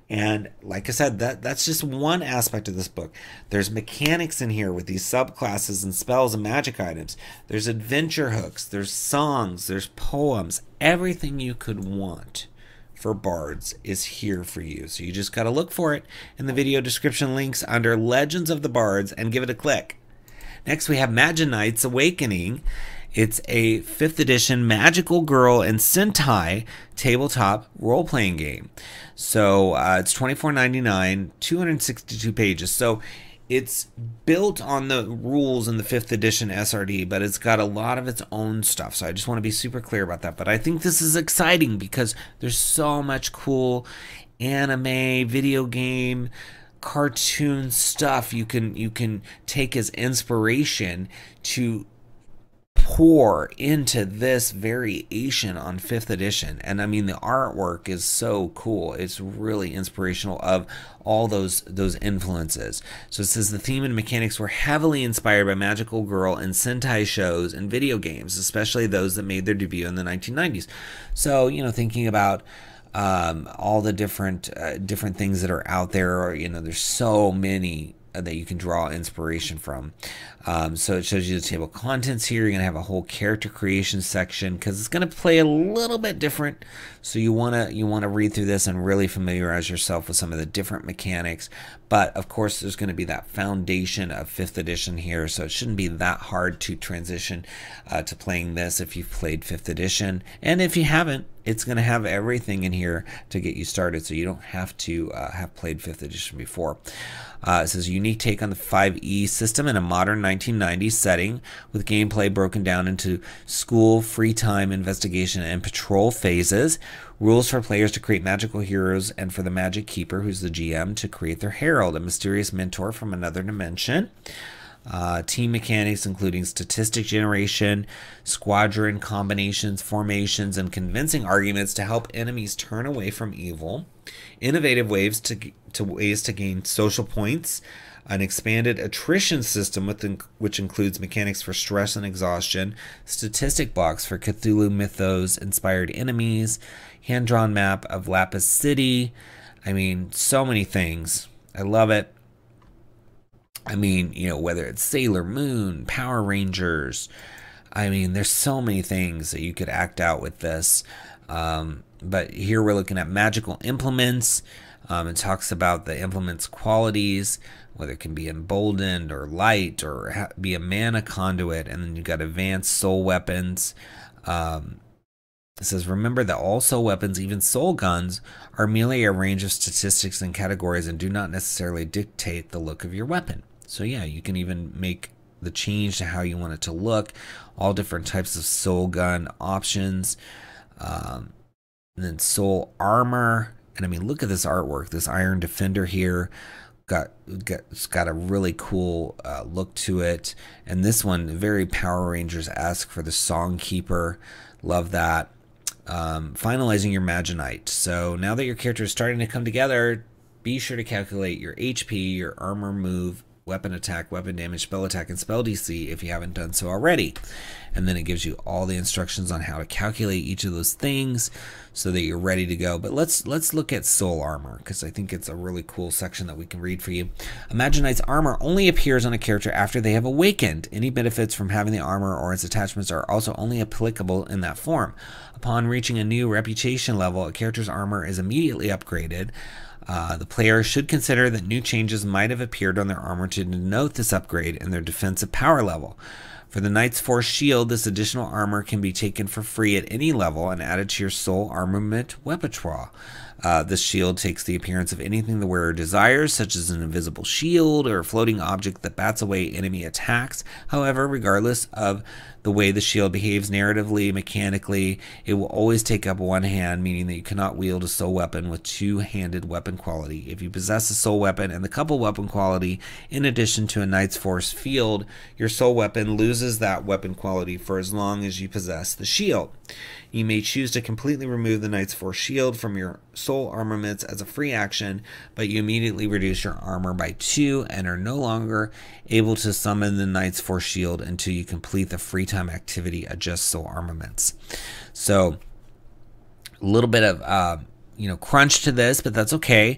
And like I said, that's just one aspect of this book. There's mechanics in here with these subclasses and spells and magic items. There's adventure hooks, there's songs, there's poems. Everything you could want for bards is here for you. So you just got to look for it in the video description links under Legends of the Bards and give it a click. Next we have Magi-Knights Awakening. It's a 5th edition Magical Girl and Sentai tabletop role-playing game. So it's $24.99, 262 pages. So it's built on the rules in the 5th edition SRD, but it's got a lot of its own stuff. So I just want to be super clear about that. But I think this is exciting because there's so much cool anime, video game, cartoon stuff you can take as inspiration to pour into this variation on 5th edition. And I mean, the artwork is so cool. It's really inspirational of all those influences. So it says the theme and mechanics were heavily inspired by Magical Girl and Sentai shows and video games, especially those that made their debut in the 1990s. So, you know, thinking about all the different things that are out there, or, you know, there's so many that you can draw inspiration from. So it shows you the table of contents here. You're going to have a whole character creation section because it's going to play a little bit different. So you want to read through this and really familiarize yourself with some of the different mechanics. But of course, there's going to be that foundation of 5th edition here. So it shouldn't be that hard to transition to playing this if you've played 5th edition. And if you haven't, it's going to have everything in here to get you started, so you don't have to have played 5th edition before. It says unique take on the 5e system in a modern 1990s setting, with gameplay broken down into school, free time, investigation, and patrol phases. Rules for players to create magical heroes, and for the Magic Keeper, who's the GM, to create their herald, a mysterious mentor from another dimension. Team mechanics including statistic generation, squadron combinations, formations, and convincing arguments to help enemies turn away from evil. Innovative ways to gain social points. An expanded attrition system which includes mechanics for stress and exhaustion. Statistic blocks for Cthulhu Mythos inspired enemies. Hand-drawn map of Lapis City. I mean, so many things. I love it. I mean, you know, whether it's Sailor Moon, Power Rangers, I mean, there's so many things that you could act out with this. But here we're looking at magical implements. It talks about the implement's qualities, whether it can be emboldened or light or be a mana conduit. And then you've got advanced soul weapons. It says, remember that all soul weapons, even soul guns, are merely a range of statistics and categories and do not necessarily dictate the look of your weapon. So yeah, you can even make the change to how you want it to look. All different types of soul gun options. And then soul armor. And I mean, look at this artwork. This Iron Defender here. It's got a really cool look to it. And this one, very Power Rangers-esque for the Songkeeper. Love that. Finalizing your Magi-Knight. So now that your character is starting to come together, be sure to calculate your HP, your armor, move, weapon attack, weapon damage, spell attack, and spell DC if you haven't done so already. And then it gives you all the instructions on how to calculate each of those things so that you're ready to go. But let's look at soul armor, because I think it's a really cool section that we can read for you. A Magi-Knight's armor only appears on a character after they have awakened. Any benefits from having the armor or its attachments are also only applicable in that form. Upon reaching a new reputation level, a character's armor is immediately upgraded. The player should consider that new changes might have appeared on their armor to denote this upgrade in their defensive power level. For the Knight's Force Shield, this additional armor can be taken for free at any level and added to your soul armament repertoire. This shield takes the appearance of anything the wearer desires, such as an invisible shield or a floating object that bats away enemy attacks. However, regardless of the way the shield behaves narratively, mechanically, it will always take up one hand, meaning that you cannot wield a soul weapon with two-handed weapon quality. If you possess a soul weapon and the couple weapon quality, in addition to a Knight's Force field, your soul weapon loses that weapon quality for as long as you possess the shield. You may choose to completely remove the Knight's Force shield from your soul armaments as a free action, but you immediately reduce your armor by 2 and are no longer able to summon the Knight's Force shield until you complete the free time activity Adjust Soul Armaments. So a little bit of crunch to this, but that's okay.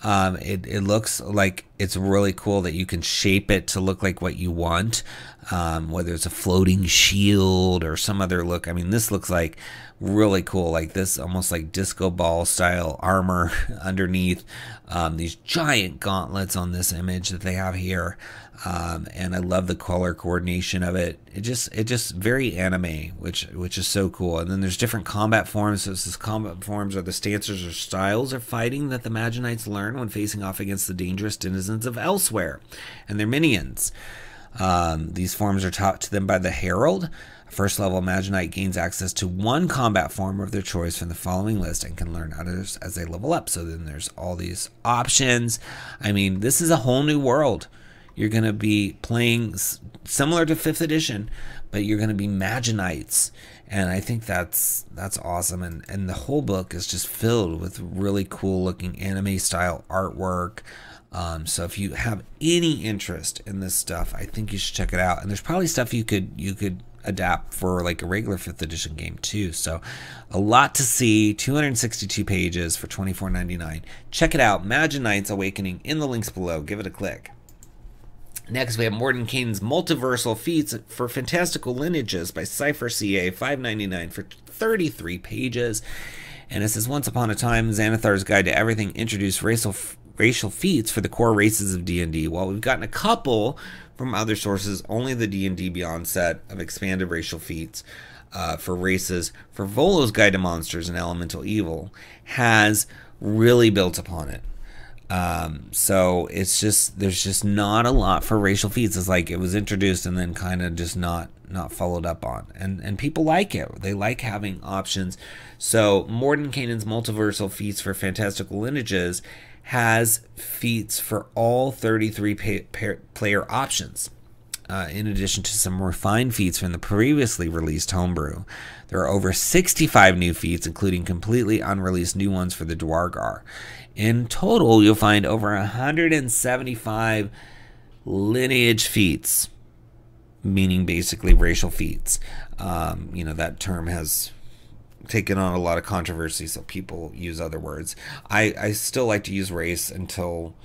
It looks like It's really cool that you can shape it to look like what you want, whether it's a floating shield or some other look. I mean, this looks like really cool, like this almost like disco ball style armor underneath, these giant gauntlets on this image that they have here. And I love the color coordination of it. It just very anime, which is so cool. And then there's different combat forms. So this combat forms are the stances or styles of fighting that the Magi-Knights learn when facing off against the dangerous denizens of elsewhere and their minions. These forms are taught to them by the Herald. First level Magi-Knight gains access to one combat form of their choice from the following list and can learn others as they level up. So then there's all these options. I mean, this is a whole new world. You're going to be playing similar to 5th edition, but you're going to be Magi-Knights. And I think that's awesome. And the whole book is just filled with really cool looking anime style artwork. So if you have any interest in this stuff, I think you should check it out. And there's probably stuff you could adapt for like a regular 5th edition game too. So a lot to see. 262 pages for $24.99. Check it out. Magi-Knights Awakening in the links below. Give it a click. Next, we have Mordenkainen's Multiversal Feats for Fantastical Lineages by Cypher CA, $5.99 for 33 pages. And it says, once upon a time, Xanathar's Guide to Everything introduced racial feats for the core races of D&D. While we've gotten a couple from other sources, only the D&D Beyond set of expanded racial feats for races for Volo's Guide to Monsters and Elemental Evil has really built upon it. So it's just, there's just not a lot for racial feats. It's like it was introduced and then kind of just not followed up on, and people like it. They like having options. So Mordenkainen's Multiversal Feats for Fantastical Lineages has feats for all 33 player options. In addition to some refined feats from the previously released homebrew. There are over 65 new feats, including completely unreleased new ones for the Dwargar. In total, you'll find over 175 lineage feats, meaning basically racial feats. You know, that term has taken on a lot of controversy, so people use other words. I still like to use race until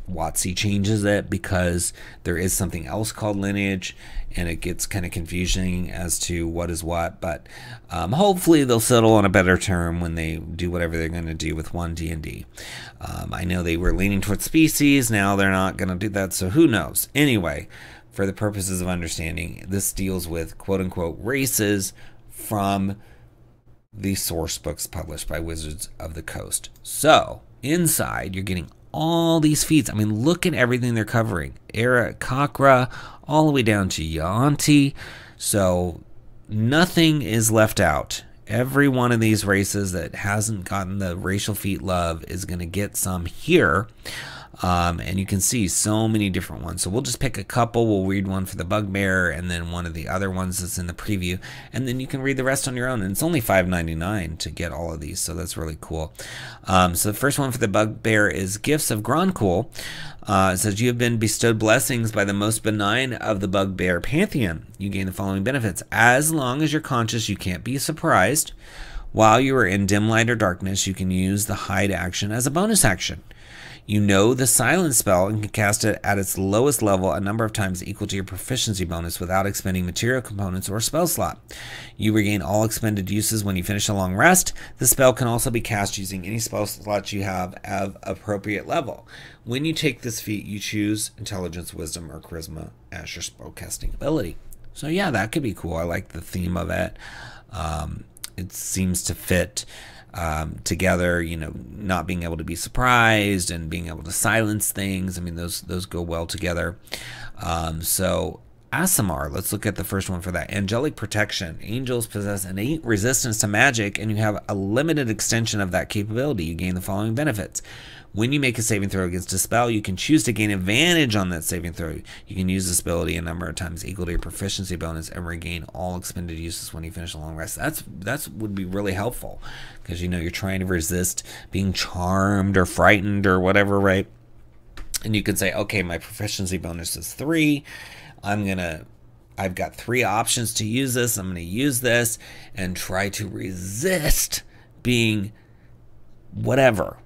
WotC changes it, because there is something else called lineage and it gets kind of confusing as to what is what. But hopefully they'll settle on a better term when they do whatever they're going to do with 1D&D. I know they were leaning towards species. Now they're not going to do that, so who knows. Anyway, for the purposes of understanding, this deals with quote-unquote races from the source books published by Wizards of the Coast. So inside you're getting all these feats. I mean, look at everything they're covering. Era Kakra, all the way down to Yuan-ti. So nothing is left out. Every one of these races that hasn't gotten the racial feat love is going to get some here. And you can see so many different ones. So we'll just pick a couple. We'll read one for the Bugbear and then one of the other ones that's in the preview. And then you can read the rest on your own. And it's only $5.99 to get all of these. So that's really cool. So the first one for the Bugbear is Gifts of Gronkool. It says, you have been bestowed blessings by the most benign of the Bugbear Pantheon. You gain the following benefits. As long as you're conscious, you can't be surprised. While you are in dim light or darkness, you can use the hide action as a bonus action. You know the silence spell and can cast it at its lowest level a number of times equal to your proficiency bonus without expending material components or a spell slot. You regain all expended uses when you finish a long rest. The spell can also be cast using any spell slots you have of appropriate level. When you take this feat, you choose Intelligence, Wisdom, or Charisma as your spellcasting ability. So yeah, that could be cool. I like the theme of it. It seems to fit together, you know, not being able to be surprised and being able to silence things. I mean, those go well together. So Aasimar, let's look at the first one for that. Angelic Protection. Angels possess innate resistance to magic, and you have a limited extension of that capability. You gain the following benefits. When you make a saving throw against a spell, you can choose to gain advantage on that saving throw. You can use this ability a number of times equal to your proficiency bonus and regain all expended uses when you finish a long rest. That's would be really helpful, because you know you're trying to resist being charmed or frightened or whatever, right? And you can say, okay, my proficiency bonus is 3. I've got 3 options to use this. I'm going to use this and try to resist being whatever.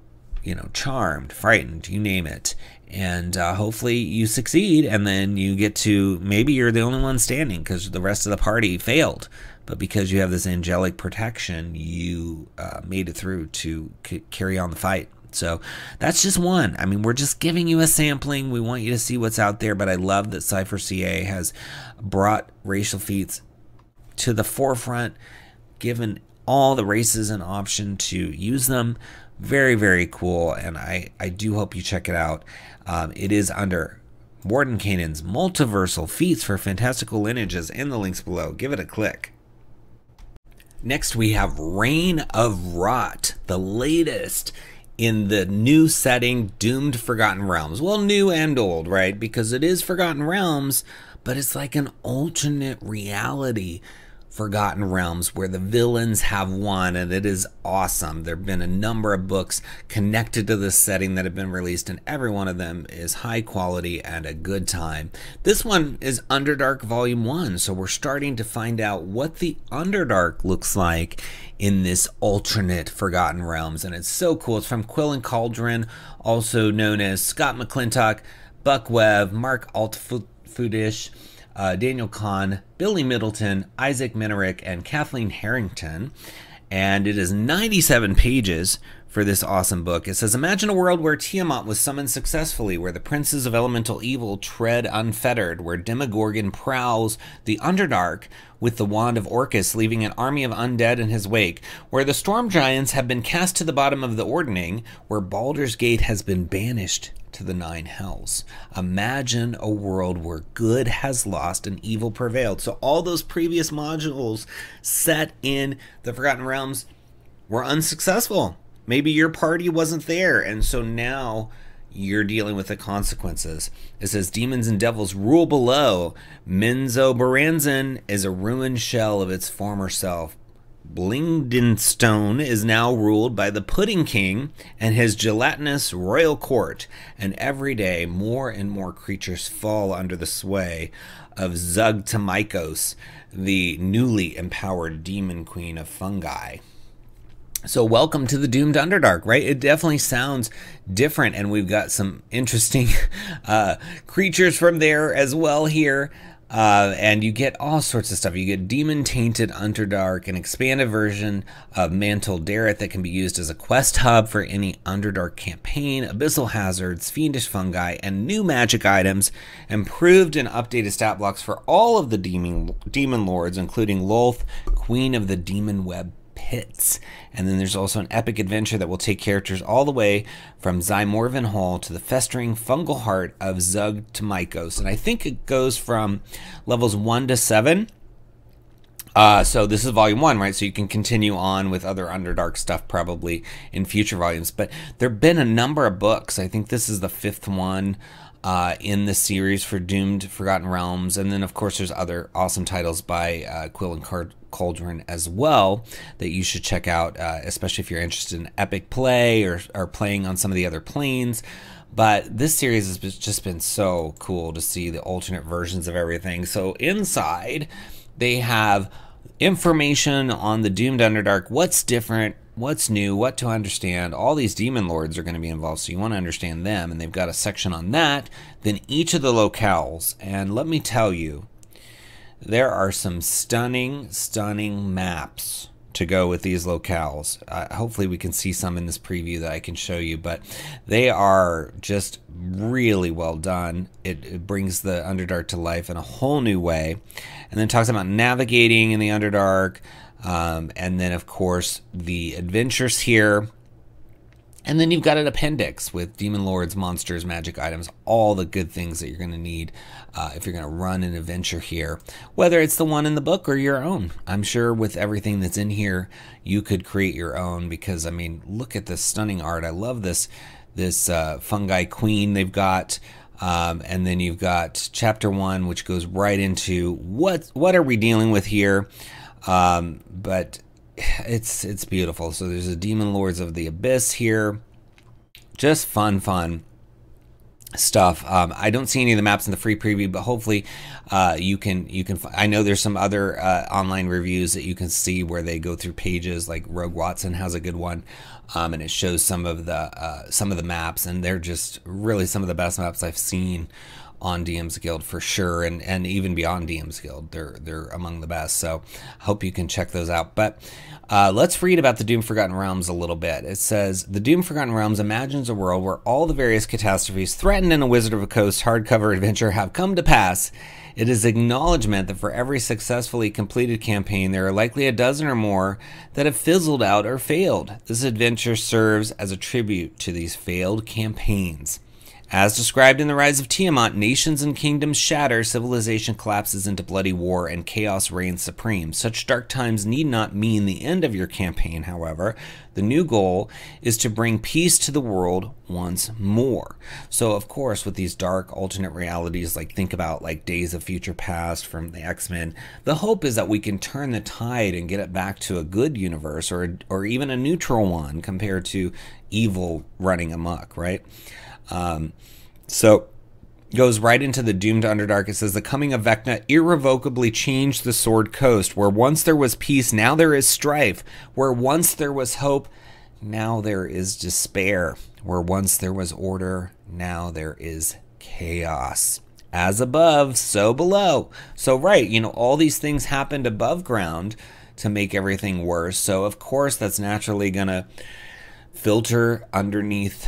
you know, charmed, frightened, you name it. And hopefully you succeed, and then you get to, maybe you're the only one standing because the rest of the party failed. But because you have this angelic protection, you made it through to carry on the fight. So that's just one. I mean, we're just giving you a sampling. We want you to see what's out there, but I love that Cypher CA has brought racial feats to the forefront, given all the races an option to use them. Very, very cool, and I do hope you check it out. It is under Mordenkainen's Multiversal Feats for Fantastical Lineages in the links below. Give it a click. Next, we have Reign of Rot, the latest in the new setting, Doomed Forgotten Realms. Well, new and old, right? Because it is Forgotten Realms, but it's like an alternate reality Forgotten Realms where the villains have won, and it is awesome. There have been a number of books connected to this setting that have been released, and every one of them is high quality and a good time. This one is Underdark Volume 1, so we're starting to find out what the Underdark looks like in this alternate Forgotten Realms, and it's so cool. It's from Quill and Cauldron, also known as Scott McClintock, Buck Webb, Mark Altfudish, Daniel Kahn, Billy Middleton, Isaac Minerick, and Kathleen Harrington. And it is 97 pages for this awesome book. It says, imagine a world where Tiamat was summoned successfully, where the princes of elemental evil tread unfettered, where Demogorgon prowls the Underdark with the wand of Orcus, leaving an army of undead in his wake, where the storm giants have been cast to the bottom of the Ordning, where Baldur's Gate has been banished to the 9 hells. Imagine a world where good has lost and evil prevailed. So all those previous modules set in the Forgotten Realms were unsuccessful. Maybe your party wasn't there, and so now you're dealing with the consequences. It says demons and devils rule below. Menzo Baranzan is a ruined shell of its former self. Blingdenstone is now ruled by the Pudding King and his gelatinous royal court, and every day more and more creatures fall under the sway of 𝙤𝙬𝙗𝙗𝙗, the newly empowered demon queen of fungi. So welcome to the Doomed Underdark, right? It definitely sounds different, and we've got some interesting creatures from there as well here. And you get all sorts of stuff. You get demon-tainted Underdark, an expanded version of Mantle Dareth that can be used as a quest hub for any Underdark campaign, abyssal hazards, fiendish fungi, and new magic items, improved and updated stat blocks for all of the demon lords, including Lolth, Queen of the Demon Web Pits. And then there's also an epic adventure that will take characters all the way from Zymorvan Hall to the festering fungal heart of 𝙤𝙬𝙗𝙗𝙗, and I think it goes from levels 1 to 7. So this is volume 1, right? So you can continue on with other Underdark stuff probably in future volumes. But there have been a number of books. I think this is the 5th one in the series for Doomed Forgotten Realms. And then, of course, there's other awesome titles by Quill and Cauldron as well that you should check out, especially if you're interested in epic play or playing on some of the other planes. But this series has just been so cool to see the alternate versions of everything. So inside, they have information on the Doomed Underdark, what's different, what's new, what to understand. All these demon lords are going to be involved, so you want to understand them, and they've got a section on that. Then each of the locales, and let me tell you, there are some stunning maps to go with these locales. Hopefully we can see some in this preview that I can show you, but they are just really well done. It brings the Underdark to life in a whole new way. And then talks about navigating in the Underdark, and then of course the adventures here. And then you've got an appendix with demon lords, monsters, magic items, all the good things that you're going to need if you're going to run an adventure here, whether it's the one in the book or your own. I'm sure with everything that's in here, you could create your own, because I mean, look at this stunning art. I love this fungi queen they've got. And then you've got chapter 1, which goes right into what are we dealing with here. But it's beautiful. So there's the demon lords of the abyss here, just fun. stuff. I don't see any of the maps in the free preview, but hopefully you can I know there's some other online reviews that you can see where they go through pages, like Rogue Watson has a good one, and it shows some of the maps, and they're just really some of the best maps I've seen on DM's Guild for sure, and even beyond DM's Guild, they're among the best. So hope you can check those out. But let's read about the Doomed Forgotten Realms a little bit. It says, the Doomed Forgotten Realms imagines a world where all the various catastrophes threatened in a Wizard of a Coast hardcover adventure have come to pass. It is acknowledgement that for every successfully completed campaign, there are likely a dozen or more that have fizzled out or failed. This adventure serves as a tribute to these failed campaigns. As described in The Rise of Tiamat, nations and kingdoms shatter, civilization collapses into bloody war, and chaos reigns supreme. Such dark times need not mean the end of your campaign, however. The new goal is to bring peace to the world once more. So, of course, with these dark alternate realities, like think about like Days of Future Past from the X-Men, the hope is that we can turn the tide and get it back to a good universe, or even a neutral one compared to evil running amok, right? So goes right into the Doomed Underdark. It says, the coming of Vecna irrevocably changed the Sword Coast. Where once there was peace, now there is strife. Where once there was hope, now there is despair. Where once there was order, now there is chaos. As above, so below. So right, you know, all these things happened above ground to make everything worse. So of course that's naturally gonna filter underneath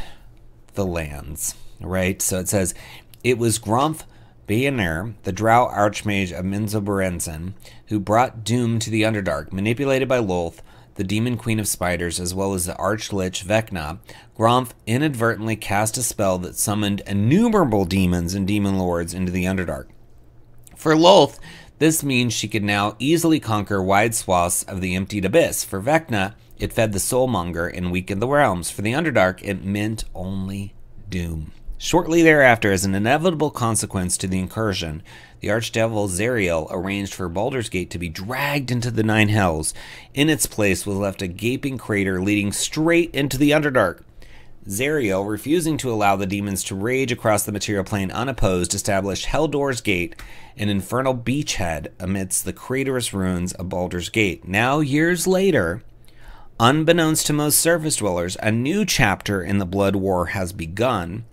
the lands, right? So it says, it was Gromf Bayaner, the drow archmage of Minzoberensen, who brought doom to the Underdark. Manipulated by Lolth, the demon queen of spiders, as well as the archlich Vecna, Gromf inadvertently cast a spell that summoned innumerable demons and demon lords into the Underdark. For Lolth, this means she could now easily conquer wide swaths of the emptied abyss. For Vecna, it fed the soulmonger and weakened the realms. For the Underdark, it meant only doom. Shortly thereafter, as an inevitable consequence to the incursion, the archdevil Zariel arranged for Baldur's Gate to be dragged into the Nine Hells. In its place was left a gaping crater leading straight into the Underdark. Zariel, refusing to allow the demons to rage across the material plane unopposed, established Helldoor's Gate, an infernal beachhead amidst the craterous ruins of Baldur's Gate. Now, years later, unbeknownst to most surface dwellers, a new chapter in the Blood War has begun,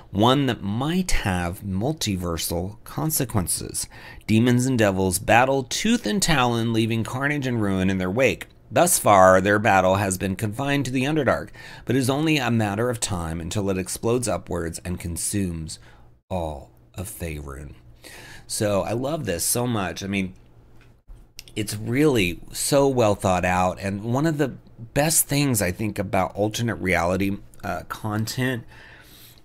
one that might have multiversal consequences. Demons and devils battle tooth and talon, leaving carnage and ruin in their wake. Thus far, their battle has been confined to the Underdark, but it is only a matter of time until it explodes upwards and consumes all of Faerun. So I love this so much. I mean, it's really so well thought out, and one of the best things I think about alternate reality content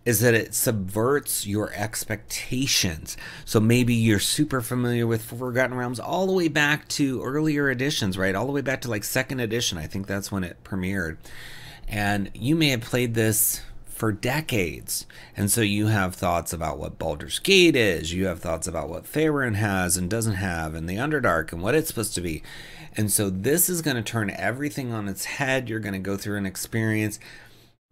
is that it subverts your expectations. So maybe you're super familiar with Forgotten Realms all the way back to earlier editions, right? All the way back to like 2nd edition. I think that's when it premiered. And you may have played this for decades. And so you have thoughts about what Baldur's Gate is. You have thoughts about what Faerun has and doesn't have, and the Underdark and what it's supposed to be. And so this is going to turn everything on its head. You're going to go through an experience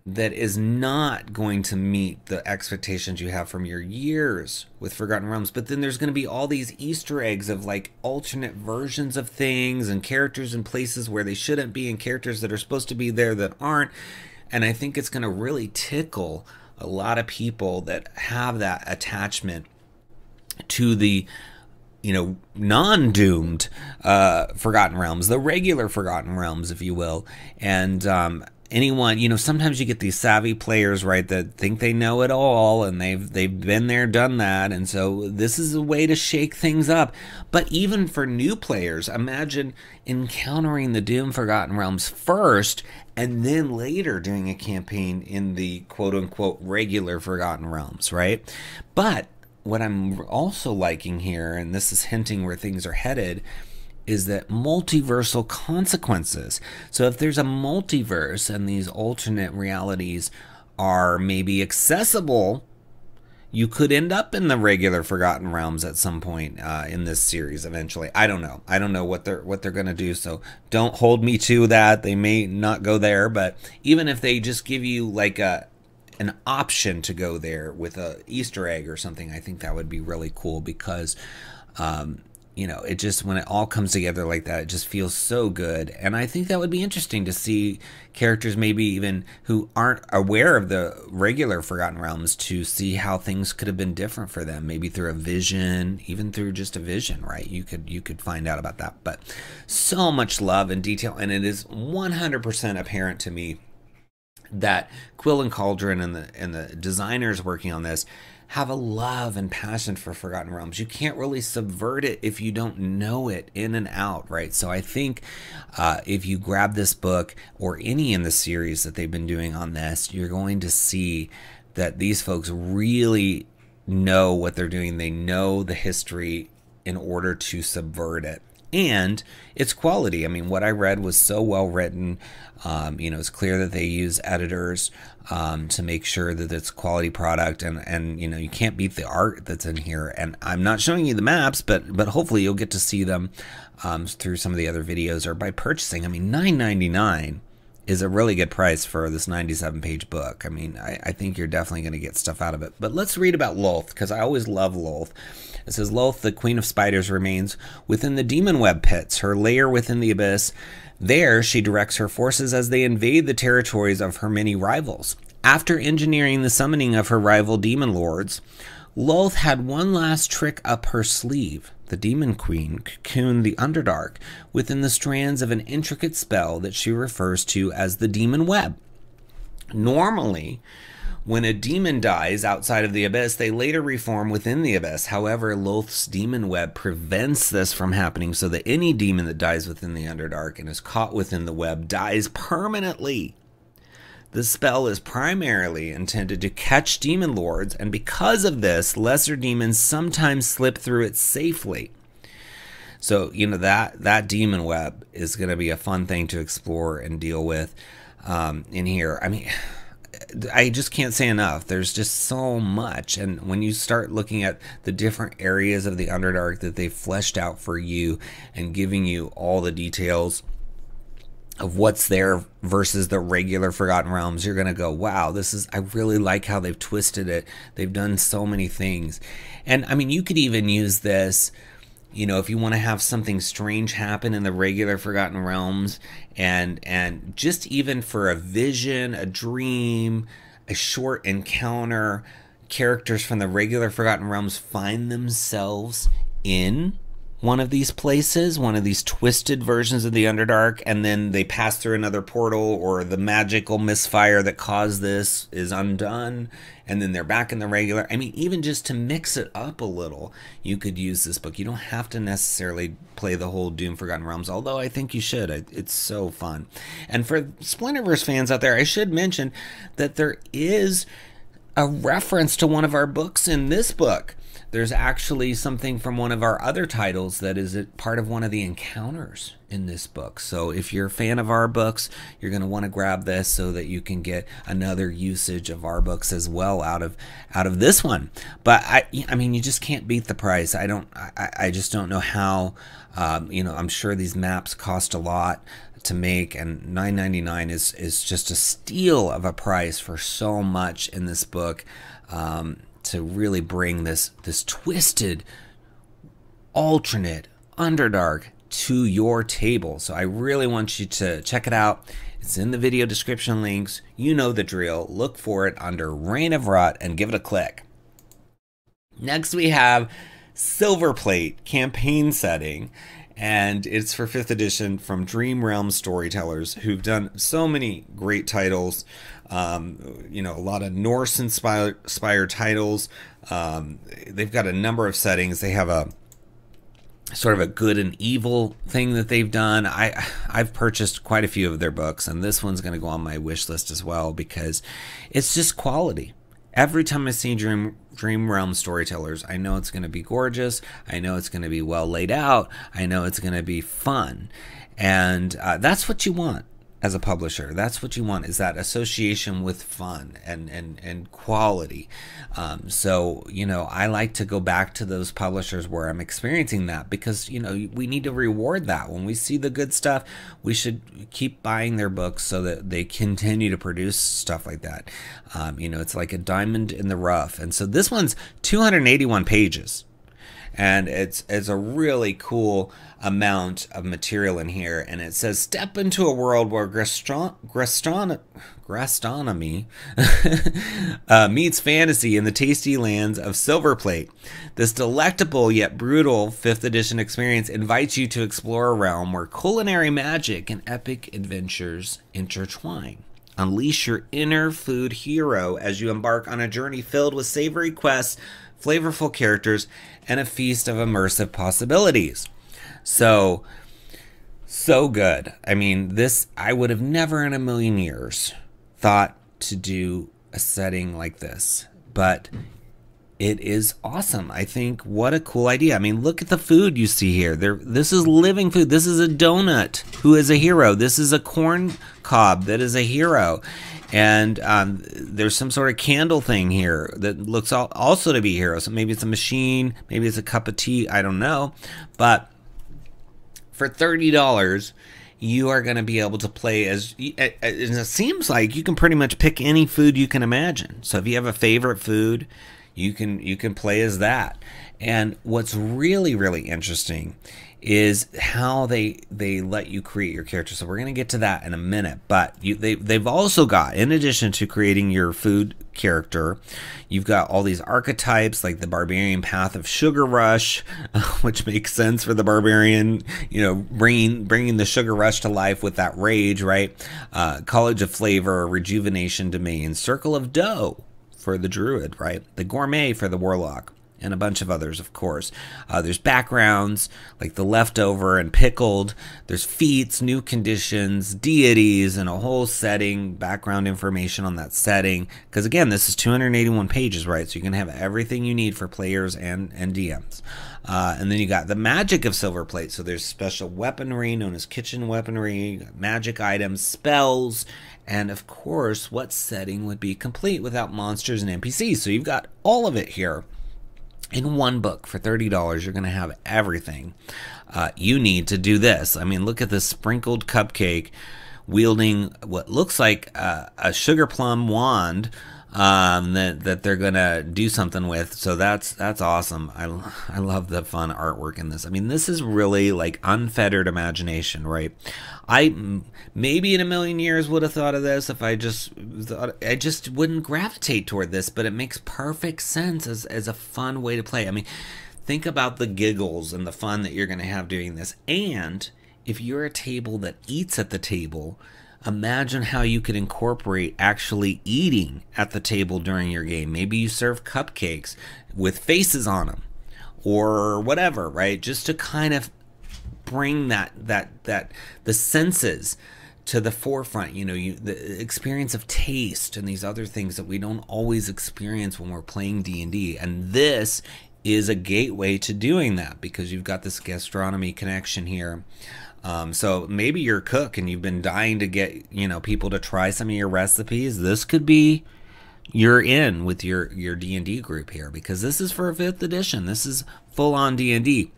that is not going to meet the expectations you have from your years with Forgotten Realms. But then there's going to be all these Easter eggs of like alternate versions of things and characters in places where they shouldn't be and characters that are supposed to be there that aren't. And I think it's going to really tickle a lot of people that have that attachment to the, you know, non-doomed Forgotten Realms, the regular Forgotten Realms, if you will. And anyone, you know, sometimes you get these savvy players, right, that think they know it all, and they've been there, done that, and so this is a way to shake things up. But even for new players, imagine encountering the Doom Forgotten Realms first, and then later doing a campaign in the quote-unquote regular Forgotten Realms, right? But what I'm also liking here, and this is hinting where things are headed, is that multiversal consequences. So if there's a multiverse and these alternate realities are maybe accessible, you could end up in the regular Forgotten Realms at some point in this series eventually. I don't know. I don't know what they're going to do, so don't hold me to that. They may not go there, but even if they just give you like a an option to go there with a Easter egg or something, I think that would be really cool, because you know, it just, when it all comes together like that, it just feels so good. And I think that would be interesting to see characters maybe even who aren't aware of the regular Forgotten Realms, to see how things could have been different for them, maybe through a vision, even through just a vision, right? You could find out about that. But so much love and detail, and it is 100% apparent to me that Quill and Cauldron and the designers working on this have a love and passion for Forgotten Realms. You can't really subvert it if you don't know it in and out, right? So I think if you grab this book, or any in the series that they've been doing on this, you're going to see that these folks really know what they're doing. They know the history in order to subvert it. And it's quality. I mean, what I read was so well written. You know, it's clear that they use editors to make sure that it's quality product, and you know, you can't beat the art that's in here. And I'm not showing you the maps, but hopefully you'll get to see them through some of the other videos, or by purchasing. I mean, $9.99 is a really good price for this 97-page book. I mean, I think you're definitely going to get stuff out of it. But let's read about Louth, because I always love Louth. It says, Louth, the Queen of Spiders, remains within the demon web pits, her lair within the abyss. There, she directs her forces as they invade the territories of her many rivals. After engineering the summoning of her rival demon lords, Louth had one last trick up her sleeve. The Demon Queen cocooned the Underdark within the strands of an intricate spell that she refers to as the Demon Web. Normally, when a demon dies outside of the abyss, they later reform within the abyss. However, Louth's Demon Web prevents this from happening, so that any demon that dies within the Underdark and is caught within the web dies permanently. The spell is primarily intended to catch demon lords, and because of this, lesser demons sometimes slip through it safely. So, you know, that demon web is going to be a fun thing to explore and deal with in here. I mean, I just can't say enough. There's just so much. And when you start looking at the different areas of the Underdark that they've fleshed out for you and giving you all the details of what's there versus the regular Forgotten Realms, you're going to go, wow, I really like how they've twisted it. They've done so many things. And I mean, you could even use this, you know, if you want to have something strange happen in the regular Forgotten Realms, and just even for a vision, a dream, a short encounter, characters from the regular Forgotten Realms find themselves in one of these places, one of these twisted versions of the Underdark, and then they pass through another portal, or the magical misfire that caused this is undone, and then they're back in the regular. I mean, even just to mix it up a little, you could use this book. You don't have to necessarily play the whole Doom Forgotten Realms, although I think you should. It's so fun. And for Splinterverse fans out there, I should mention that there is a reference to one of our books in this book. There's actually something from one of our other titles that is part of one of the encounters in this book. So if you're a fan of our books, you're going to want to grab this so that you can get another usage of our books as well out of this one. But I mean, you just can't beat the price. I just don't know how. You know, I'm sure these maps cost a lot to make, and $9.99 is just a steal of a price for so much in this book. To really bring this twisted, alternate Underdark to your table. So I really want you to check it out. It's in the video description links. You know the drill. Look for it under Reign of Rot and give it a click. Next we have Silverplate Campaign Setting, and it's for 5th edition from Dream Realm Storytellers, who've done so many great titles. You know, a lot of Norse-inspired titles. They've got a number of settings. They have a sort of a good and evil thing that they've done. I've purchased quite a few of their books, and this one's going to go on my wish list as well, because it's just quality. Every time I see Dream Realm Storytellers, I know it's going to be gorgeous. I know it's going to be well laid out. I know it's going to be fun. And that's what you want. as a publisher. That's what you want, is that association with fun and quality. So, you know, I like to go back to those publishers where I'm experiencing that, because, you know, we need to reward that. When we see the good stuff, we should keep buying their books so that they continue to produce stuff like that. You know, it's like a diamond in the rough. And so this one's 281 pages. And it's a really cool amount of material in here, and it says, step into a world where gastronomy meets fantasy in the tasty lands of Silverplate. This delectable yet brutal 5th edition experience invites you to explore a realm where culinary magic and epic adventures intertwine. Unleash your inner food hero as you embark on a journey filled with savory quests, flavorful characters, and a feast of immersive possibilities. So good. I mean, this, I would have never in a million years thought to do a setting like this, but it is awesome. I think what a cool idea. I mean, look at the food you see here. This is living food. This is a donut who is a hero. This is a corn cob that is a hero. And there's some sort of candle thing here that looks also to be a hero. So maybe it's a machine, maybe it's a cup of tea, I don't know. But for $30, you are going to be able to play as, it seems like you can pretty much pick any food you can imagine. So if you have a favorite food, you can play as that. And what's really, really interesting is how they let you create your character. So we're going to get to that in a minute, but they've also got, in addition to creating your food character, you've got all these archetypes like the barbarian path of sugar rush, which makes sense for the barbarian, you know, bringing the sugar rush to life with that rage, right? College of flavor, rejuvenation domain, circle of dough for the druid, right? The gourmet for the warlock, and a bunch of others, of course. There's backgrounds, like the leftover and pickled. There's feats, new conditions, deities, and a whole setting, background information on that setting. Because again, this is 281 pages, right? So you can have everything you need for players and DMs. And then you got the magic of Silverplate. So there's special weaponry known as kitchen weaponry, magic items, spells, and of course, what setting would be complete without monsters and NPCs? So you've got all of it here. In one book for $30, you're going to have everything you need to do this. I mean, look at this sprinkled cupcake wielding what looks like a sugar plum wand that they're going to do something with. So that's awesome. I love the fun artwork in this. I mean, this is really like unfettered imagination, right? I maybe in a million years would have thought of this if I just wouldn't gravitate toward this, but it makes perfect sense as a fun way to play. I mean, think about the giggles and the fun that you're going to have doing this. And if you're a table that eats at the table, imagine how you could incorporate actually eating at the table during your game. Maybe you serve cupcakes with faces on them or whatever, right? Just to kind of bring the senses to the forefront, you know, the experience of taste and these other things that we don't always experience when we're playing D&D. And this is a gateway to doing that because you've got this gastronomy connection here. So maybe you're a cook and you've been dying to get, you know, people to try some of your recipes. This could be you're in with your D&D group here, because this is for a 5th edition. This is full on D&D.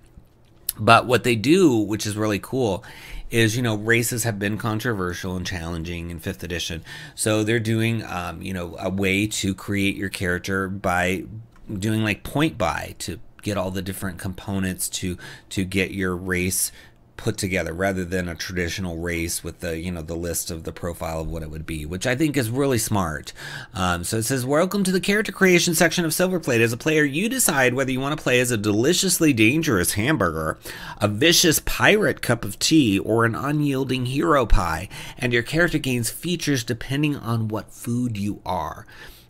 But what they do, which is really cool, is, you know, races have been controversial and challenging in 5th edition. So they're doing, you know, a way to create your character by doing like point buy to get all the different components to get your race put together, rather than a traditional race with the, you know, the list of the profile of what it would be, which I think is really smart. So it says, welcome to the character creation section of Silverplate. As a player, you decide whether you want to play as a deliciously dangerous hamburger, a vicious pirate cup of tea, or an unyielding hero pie, and your character gains features depending on what food you are.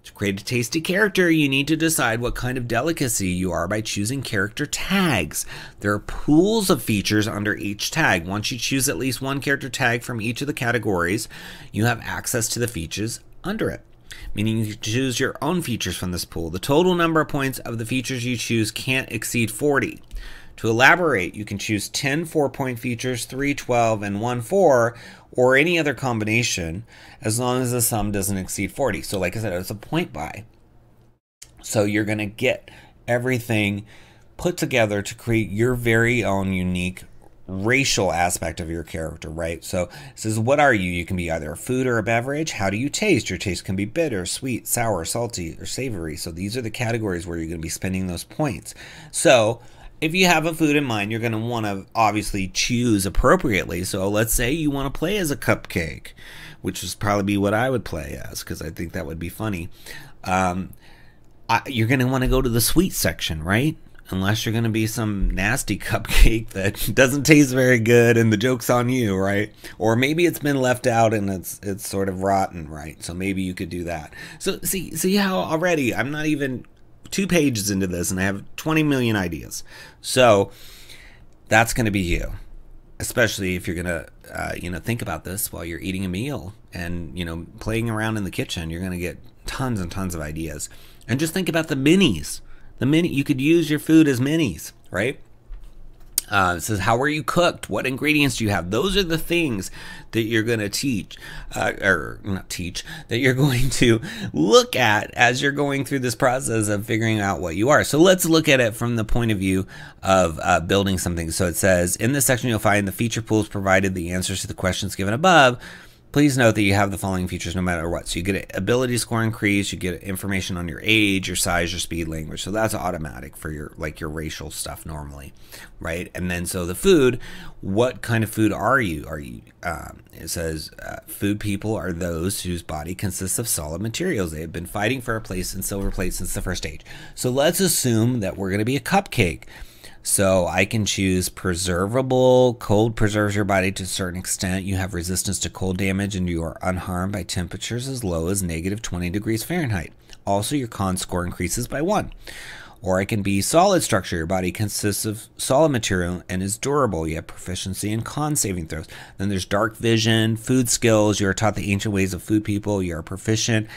To create a tasty character, you need to decide what kind of delicacy you are by choosing character tags. There are pools of features under each tag. Once you choose at least one character tag from each of the categories, you have access to the features under it, meaning you can choose your own features from this pool. The total number of points of the features you choose can't exceed 40. To elaborate, you can choose 10 4-point features, 3 12, and 1 4, or any other combination, as long as the sum doesn't exceed 40. So like I said, it's a point buy. So you're going to get everything put together to create your very own unique racial aspect of your character, right? So it says, what are you? You can be either a food or a beverage. How do you taste? Your taste can be bitter, sweet, sour, salty, or savory. So these are the categories where you're going to be spending those points. So if you have a food in mind, you're going to want to obviously choose appropriately. So let's say you want to play as a cupcake, which is probably be what I would play as, because I think that would be funny. You're going to want to go to the sweet section, right? Unless you're going to be some nasty cupcake that doesn't taste very good and the joke's on you, right? Or maybe it's been left out and it's sort of rotten, right? So maybe you could do that. So see how already I'm not even 2 pages into this and I have 20 million ideas. So that's going to be you, especially if you're going to think about this while you're eating a meal and playing around in the kitchen. You're going to get tons and tons of ideas. And just think about the minis. You could use your food as minis, right? It says, how are you cooked? What ingredients do you have? Those are the things that you're going to teach, or not teach, that you're going to look at as you're going through this process of figuring out what you are. So let's look at it from the point of view of building something. So it says, in this section, you'll find the feature pools provided the answers to the questions given above. Please note that you have the following features no matter what. So you get an ability score increase, you get information on your age, your size, your speed, language. So that's automatic for your racial stuff normally, right? And then so the food, what kind of food are you? It says food people are those whose body consists of solid materials. They have been fighting for a place in Silverplate since the first age. So let's assume that we're going to be a cupcake. So I can choose preservable. Cold preserves your body to a certain extent. You have resistance to cold damage and you are unharmed by temperatures as low as -20 degrees Fahrenheit. Also, your con score increases by 1. Or I can be solid structure. Your body consists of solid material and is durable. You have proficiency in con saving throws. Then there's dark vision, food skills. You are taught the ancient ways of food people. You are proficient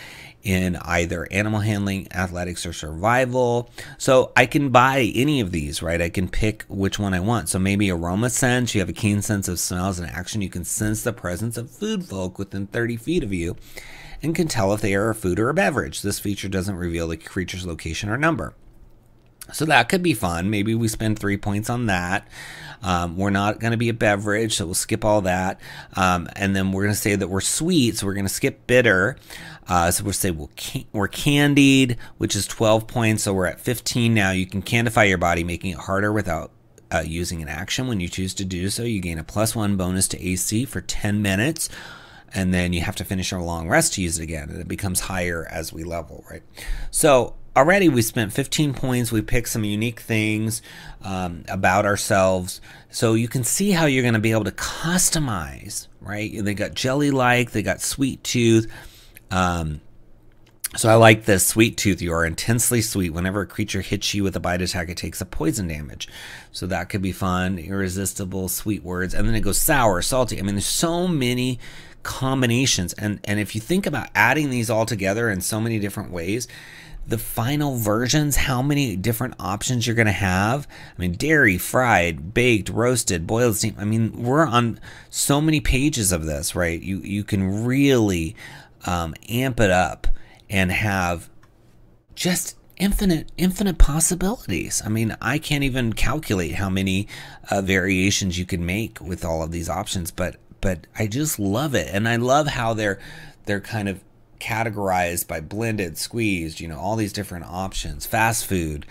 in either animal handling, athletics, or survival. So I can buy any of these, right? I can pick which one I want. So maybe aroma sense, you have a keen sense of smells and action. You can sense the presence of food folk within 30 feet of you and can tell if they are a food or a beverage. This feature doesn't reveal the creature's location or number. So that could be fun. Maybe we spend 3 points on that. We're not going to be a beverage, so we'll skip all that. And then we're going to say that we're sweet, so we're going to skip bitter. So we'll say we're candied, which is 12 points, so we're at 15 now. You can candify your body, making it harder without using an action. When you choose to do so, you gain a +1 bonus to AC for 10 minutes. And then you have to finish a long rest to use it again, and it becomes higher as we level, right? So already we spent 15 points. We picked some unique things about ourselves. So you can see how you're going to be able to customize, right? They got jelly-like, they got sweet tooth. So I like this sweet tooth. You are intensely sweet. Whenever a creature hits you with a bite attack, it takes a poison damage. So that could be fun. Irresistible, sweet words. And then it goes sour, salty. I mean, there's so many combinations. And if you think about adding these all together in so many different ways, the final versions, how many different options you're going to have. I mean, dairy, fried, baked, roasted, boiled, steamed. I mean, we're on so many pages of this, right? You can really amp it up and have just infinite possibilities. I mean, I can't even calculate how many variations you can make with all of these options, but I just love it. And I love how they're kind of categorized by blended, squeezed, all these different options. Fast food,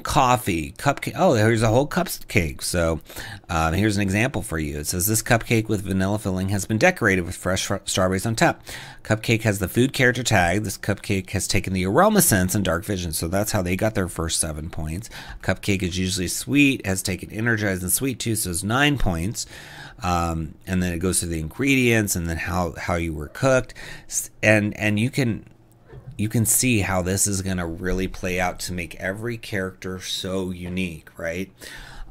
coffee, cupcake. Oh, here's a whole cupcake. So here's an example for you. It says this cupcake with vanilla filling has been decorated with fresh strawberries on top. Cupcake has the food character tag. This cupcake has taken the aroma sense and dark vision. So that's how they got their first 7 points. Cupcake is usually sweet, has taken energized and sweet too, so it's 9 points. And then it goes to the ingredients and then how you were cooked. And you can see how this is going to really play out to make every character so unique, right?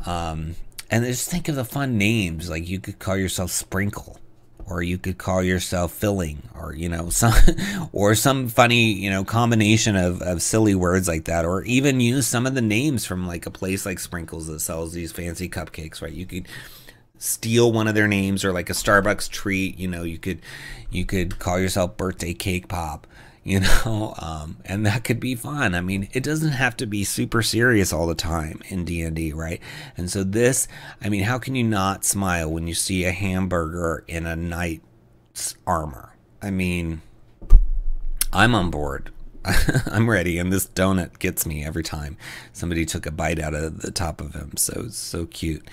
And just think of the fun names. Like you could call yourself Sprinkle or you could call yourself filling, or some or some funny combination of silly words like that, or even use some of the names from like a place like Sprinkles that sells these fancy cupcakes, right? You could steal one of their names, or like a Starbucks treat, you could call yourself Birthday Cake Pop, and that could be fun. I mean, it doesn't have to be super serious all the time in D&D, right? And so this, I mean, how can you not smile when you see a hamburger in a knight's armor? I mean, I'm on board. I'm ready, and this donut gets me every time somebody took a bite out of the top of him. So cute.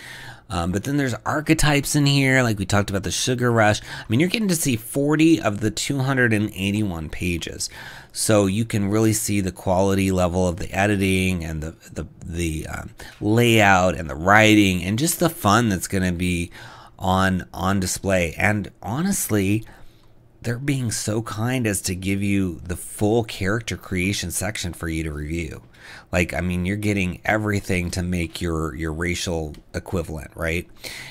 But then there's archetypes in here, like we talked about the Sugar Rush. I mean, you're getting to see 40 of the 281 pages, so you can really see the quality level of the editing and the layout and the writing and just the fun that's going to be on display. And honestly, they're being so kind as to give you the full character creation section for you to review. Like, I mean, you're getting everything to make your racial equivalent, right?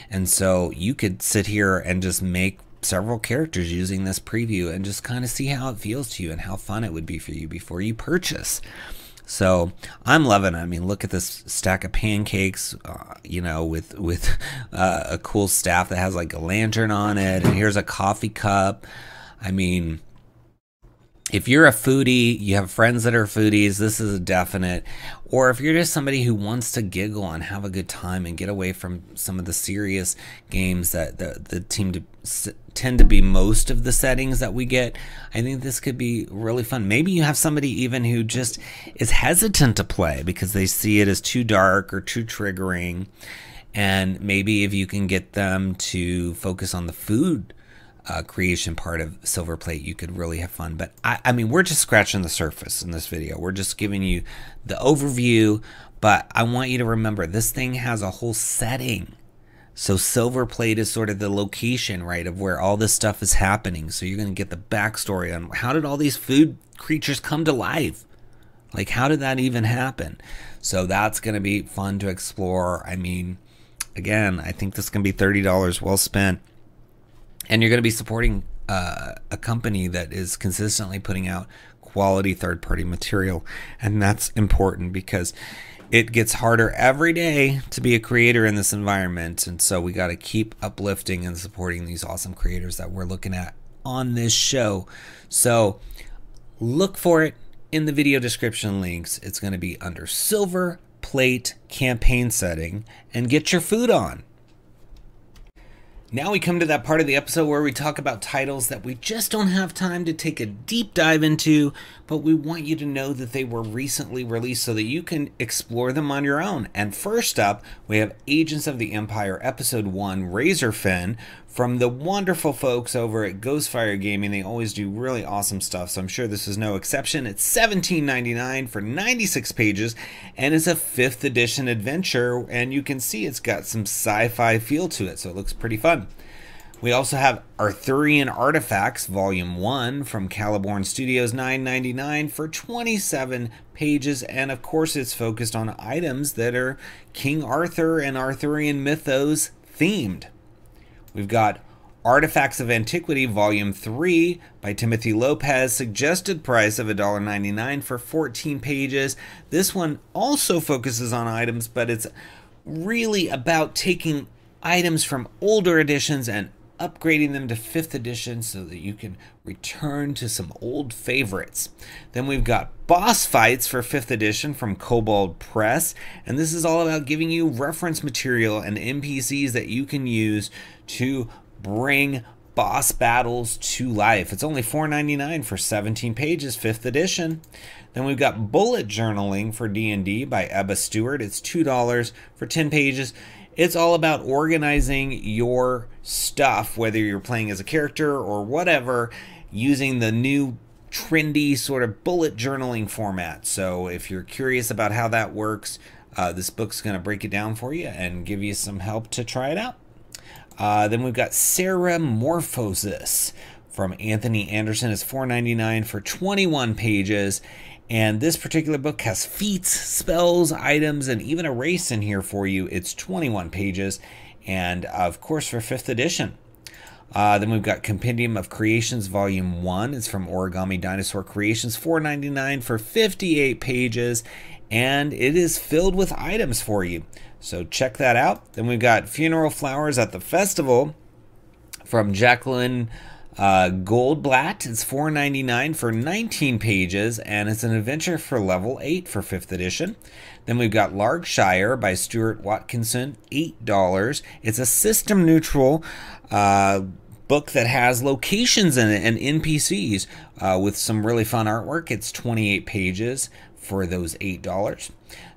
And so you could sit here and just make several characters using this preview and just kind of see how it feels to you and how fun it would be for you before you purchase. So I'm loving it. I mean, look at this stack of pancakes, with a cool staff that has like a lantern on it, and here's a coffee cup. I mean, if you're a foodie, you have friends that are foodies, this is a definite. Or if you're just somebody who wants to giggle and have a good time and get away from some of the serious games that tend to be most of the settings that we get, I think this could be really fun. Maybe you have somebody even who just is hesitant to play because they see it as too dark or too triggering. And maybe if you can get them to focus on the food creation part of Silverplate, you could really have fun. But I mean, we're just scratching the surface in this video. We're just giving you the overview, but I want you to remember this thing has a whole setting. So Silverplate is sort of the location, right, of where all this stuff is happening. So you're going to get the backstory on how did all these food creatures come to life? Like, how did that even happen? So that's going to be fun to explore. I mean, again, I think this is going to be $30 well spent. And you're going to be supporting a company that is consistently putting out quality third-party material. And that's important because it gets harder every day to be a creator in this environment. And so we got to keep uplifting and supporting these awesome creators that we're looking at on this show. So look for it in the video description links. It's going to be under Silverplate Campaign Setting, and get your food on. Now we come to that part of the episode where we talk about titles that we just don't have time to take a deep dive into, but we want you to know that they were recently released so that you can explore them on your own. And first up, we have Agents of the Empire Episode 1 Razorfin from the wonderful folks over at Ghostfire Gaming. They always do really awesome stuff, so I'm sure this is no exception. It's $17.99 for 96 pages, and it's a 5th edition adventure, and you can see it's got some sci-fi feel to it, so it looks pretty fun. We also have Arthurian Artifacts Volume 1 from Caliborn Studios, $9.99 for 27 pages, and of course it's focused on items that are King Arthur and Arthurian mythos themed. We've got Artifacts of Antiquity Volume 3 by Timothy Lopez, suggested price of $1.99 for 14 pages. This one also focuses on items, but it's really about taking items from older editions and upgrading them to 5th edition so that you can return to some old favorites. Then we've got Boss Fights for 5th edition from Kobold Press, and this is all about giving you reference material and NPCs that you can use to bring boss battles to life. It's only $4.99 for 17 pages, 5th edition. Then we've got Bullet Journaling for D&D by Ebba Stewart. It's $2 for 10 pages. It's all about organizing your stuff, whether you're playing as a character or whatever, using the new trendy sort of bullet journaling format. So if you're curious about how that works, this book's going to break it down for you and give you some help to try it out. Then we've got Ceramorphosis from Anthony Anderson. It's $4.99 for 21 pages. And this particular book has feats, spells, items, and even a race in here for you. It's 21 pages, and of course for 5th edition. Then we've got Compendium of Creations Volume 1. It's from Origami Dinosaur Creations, $4.99 for 58 pages, and it is filled with items for you. So check that out. Then we've got Funeral Flowers at the Festival from Jacqueline Goldblatt. It's $4.99 for 19 pages, and it's an adventure for level 8 for 5th edition. Then we've got Larkshire by Stuart Watkinson, $8. It's a system neutral book that has locations in it and NPCs with some really fun artwork. It's 28 pages for those $8.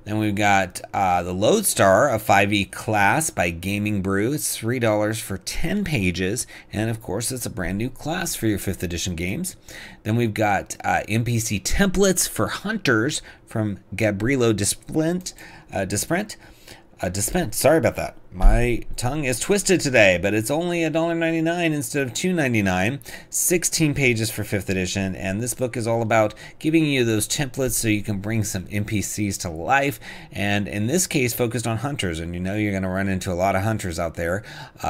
Then we've got the Lodestar, a 5e class by Gaming Brew. It's $3 for 10 pages, and of course it's a brand new class for your 5th edition games. Then we've got NPC templates for hunters from Gabrielo Desprent. Sorry about that. My tongue is twisted today, but it's only $1.99 instead of $2.99. 16 pages for 5th edition, and this book is all about giving you those templates so you can bring some NPCs to life, and in this case focused on hunters, and you know you're going to run into a lot of hunters out there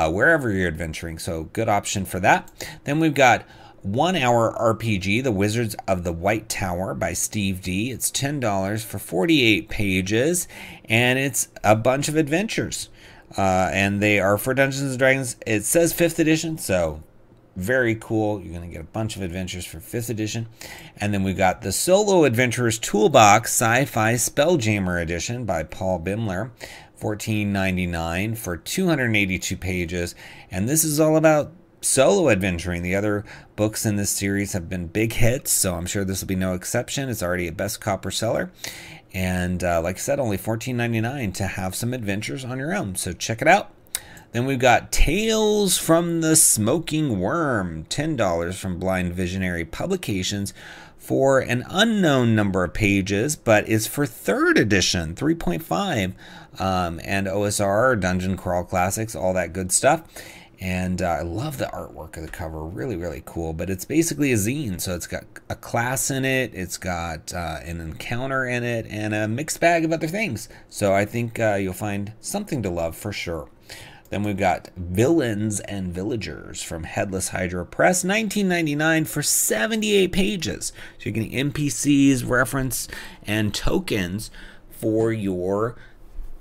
wherever you're adventuring, so good option for that. Then we've got 1 Hour RPG, The Wizards of the White Tower by Steve D. It's $10 for 48 pages, and it's a bunch of adventures. And they are for Dungeons & Dragons. It says 5th edition, so very cool. You're going to get a bunch of adventures for 5th edition. And then we've got the Solo Adventurers Toolbox Sci-Fi Spelljammer Edition by Paul Bimler. $14.99 for 282 pages. And this is all about solo adventuring. The other books in this series have been big hits, so I'm sure this will be no exception. It's already a best copper seller. And like I said, only $14.99 to have some adventures on your own. So check it out. Then we've got Tales from the Smoking Worm, $10 from Blind Visionary Publications for an unknown number of pages, but it's for 3rd edition, 3.5, and OSR, Dungeon Crawl Classics, all that good stuff. And I love the artwork of the cover, really, really cool. But it's basically a zine, so it's got a class in it, it's got an encounter in it, and a mixed bag of other things. So I think you'll find something to love for sure. Then we've got Villains and Villagers from Headless Hydra Press, $19.99 for 78 pages. So you can NPCs, reference, and tokens for your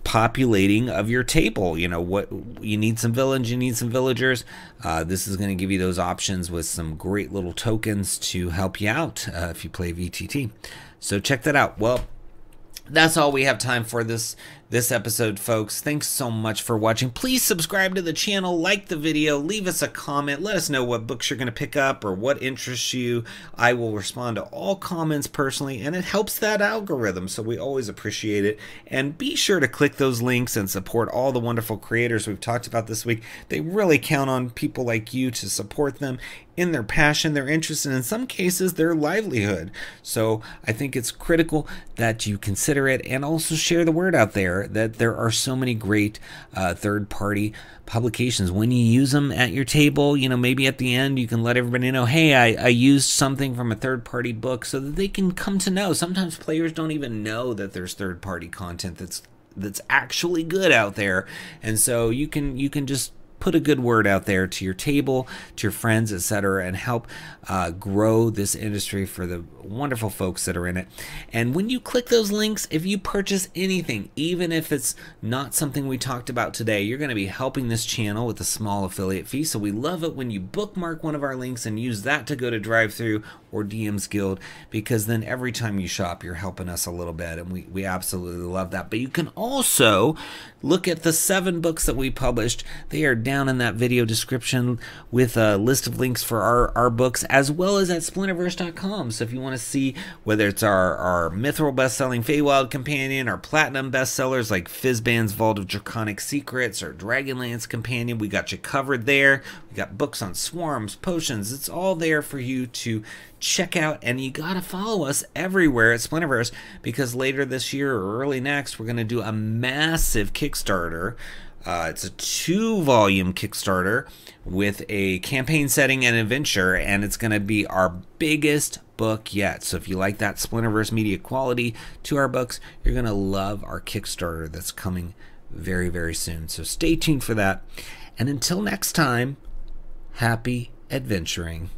populating of your table. You know what, you need some villains, you need some villagers. This is going to give you those options with some great little tokens to help you out if you play VTT. So check that out. Well, that's all we have time for this episode, folks. Thanks so much for watching. Please subscribe to the channel, like the video, leave us a comment, let us know what books you're going to pick up or what interests you. I will respond to all comments personally, and it helps that algorithm, so we always appreciate it. And be sure to click those links and support all the wonderful creators we've talked about this week. They really count on people like you to support them in their passion, their interest, and in some cases their livelihood. So I think it's critical that you consider it and also share the word out there that there are so many great third-party publications. When you use them at your table, you know, maybe at the end you can let everybody know, hey, I used something from a third-party book, so that they can come to know. Sometimes players don't even know that there's third-party content that's actually good out there, and so you can just put a good word out there to your table, to your friends, etc., and help grow this industry for the wonderful folks that are in it. And when you click those links, if you purchase anything, even if it's not something we talked about today, you're going to be helping this channel with a small affiliate fee. So we love it when you bookmark one of our links and use that to go to DriveThru or DM's Guild, because then every time you shop, you're helping us a little bit, and we absolutely love that. But you can also look at the 7 books that we published. They are down in that video description with a list of links for our books, as well as at splinterverse.com. So if you want to see whether it's our Mithril best-selling Feywild Companion, our Platinum bestsellers like Fizban's Vault of Draconic Secrets, or Dragonlance Companion, we got you covered there. We got books on swarms, potions. It's all there for you to check out, and you gotta follow us everywhere at Splinterverse, because later this year or early next we're gonna do a massive Kickstarter. It's a 2-volume Kickstarter with a campaign setting and adventure, and it's gonna be our biggest book yet. So if you like that Splinterverse media quality to our books, you're gonna love our Kickstarter that's coming very, very soon. So stay tuned for that, and until next time, Happy adventuring.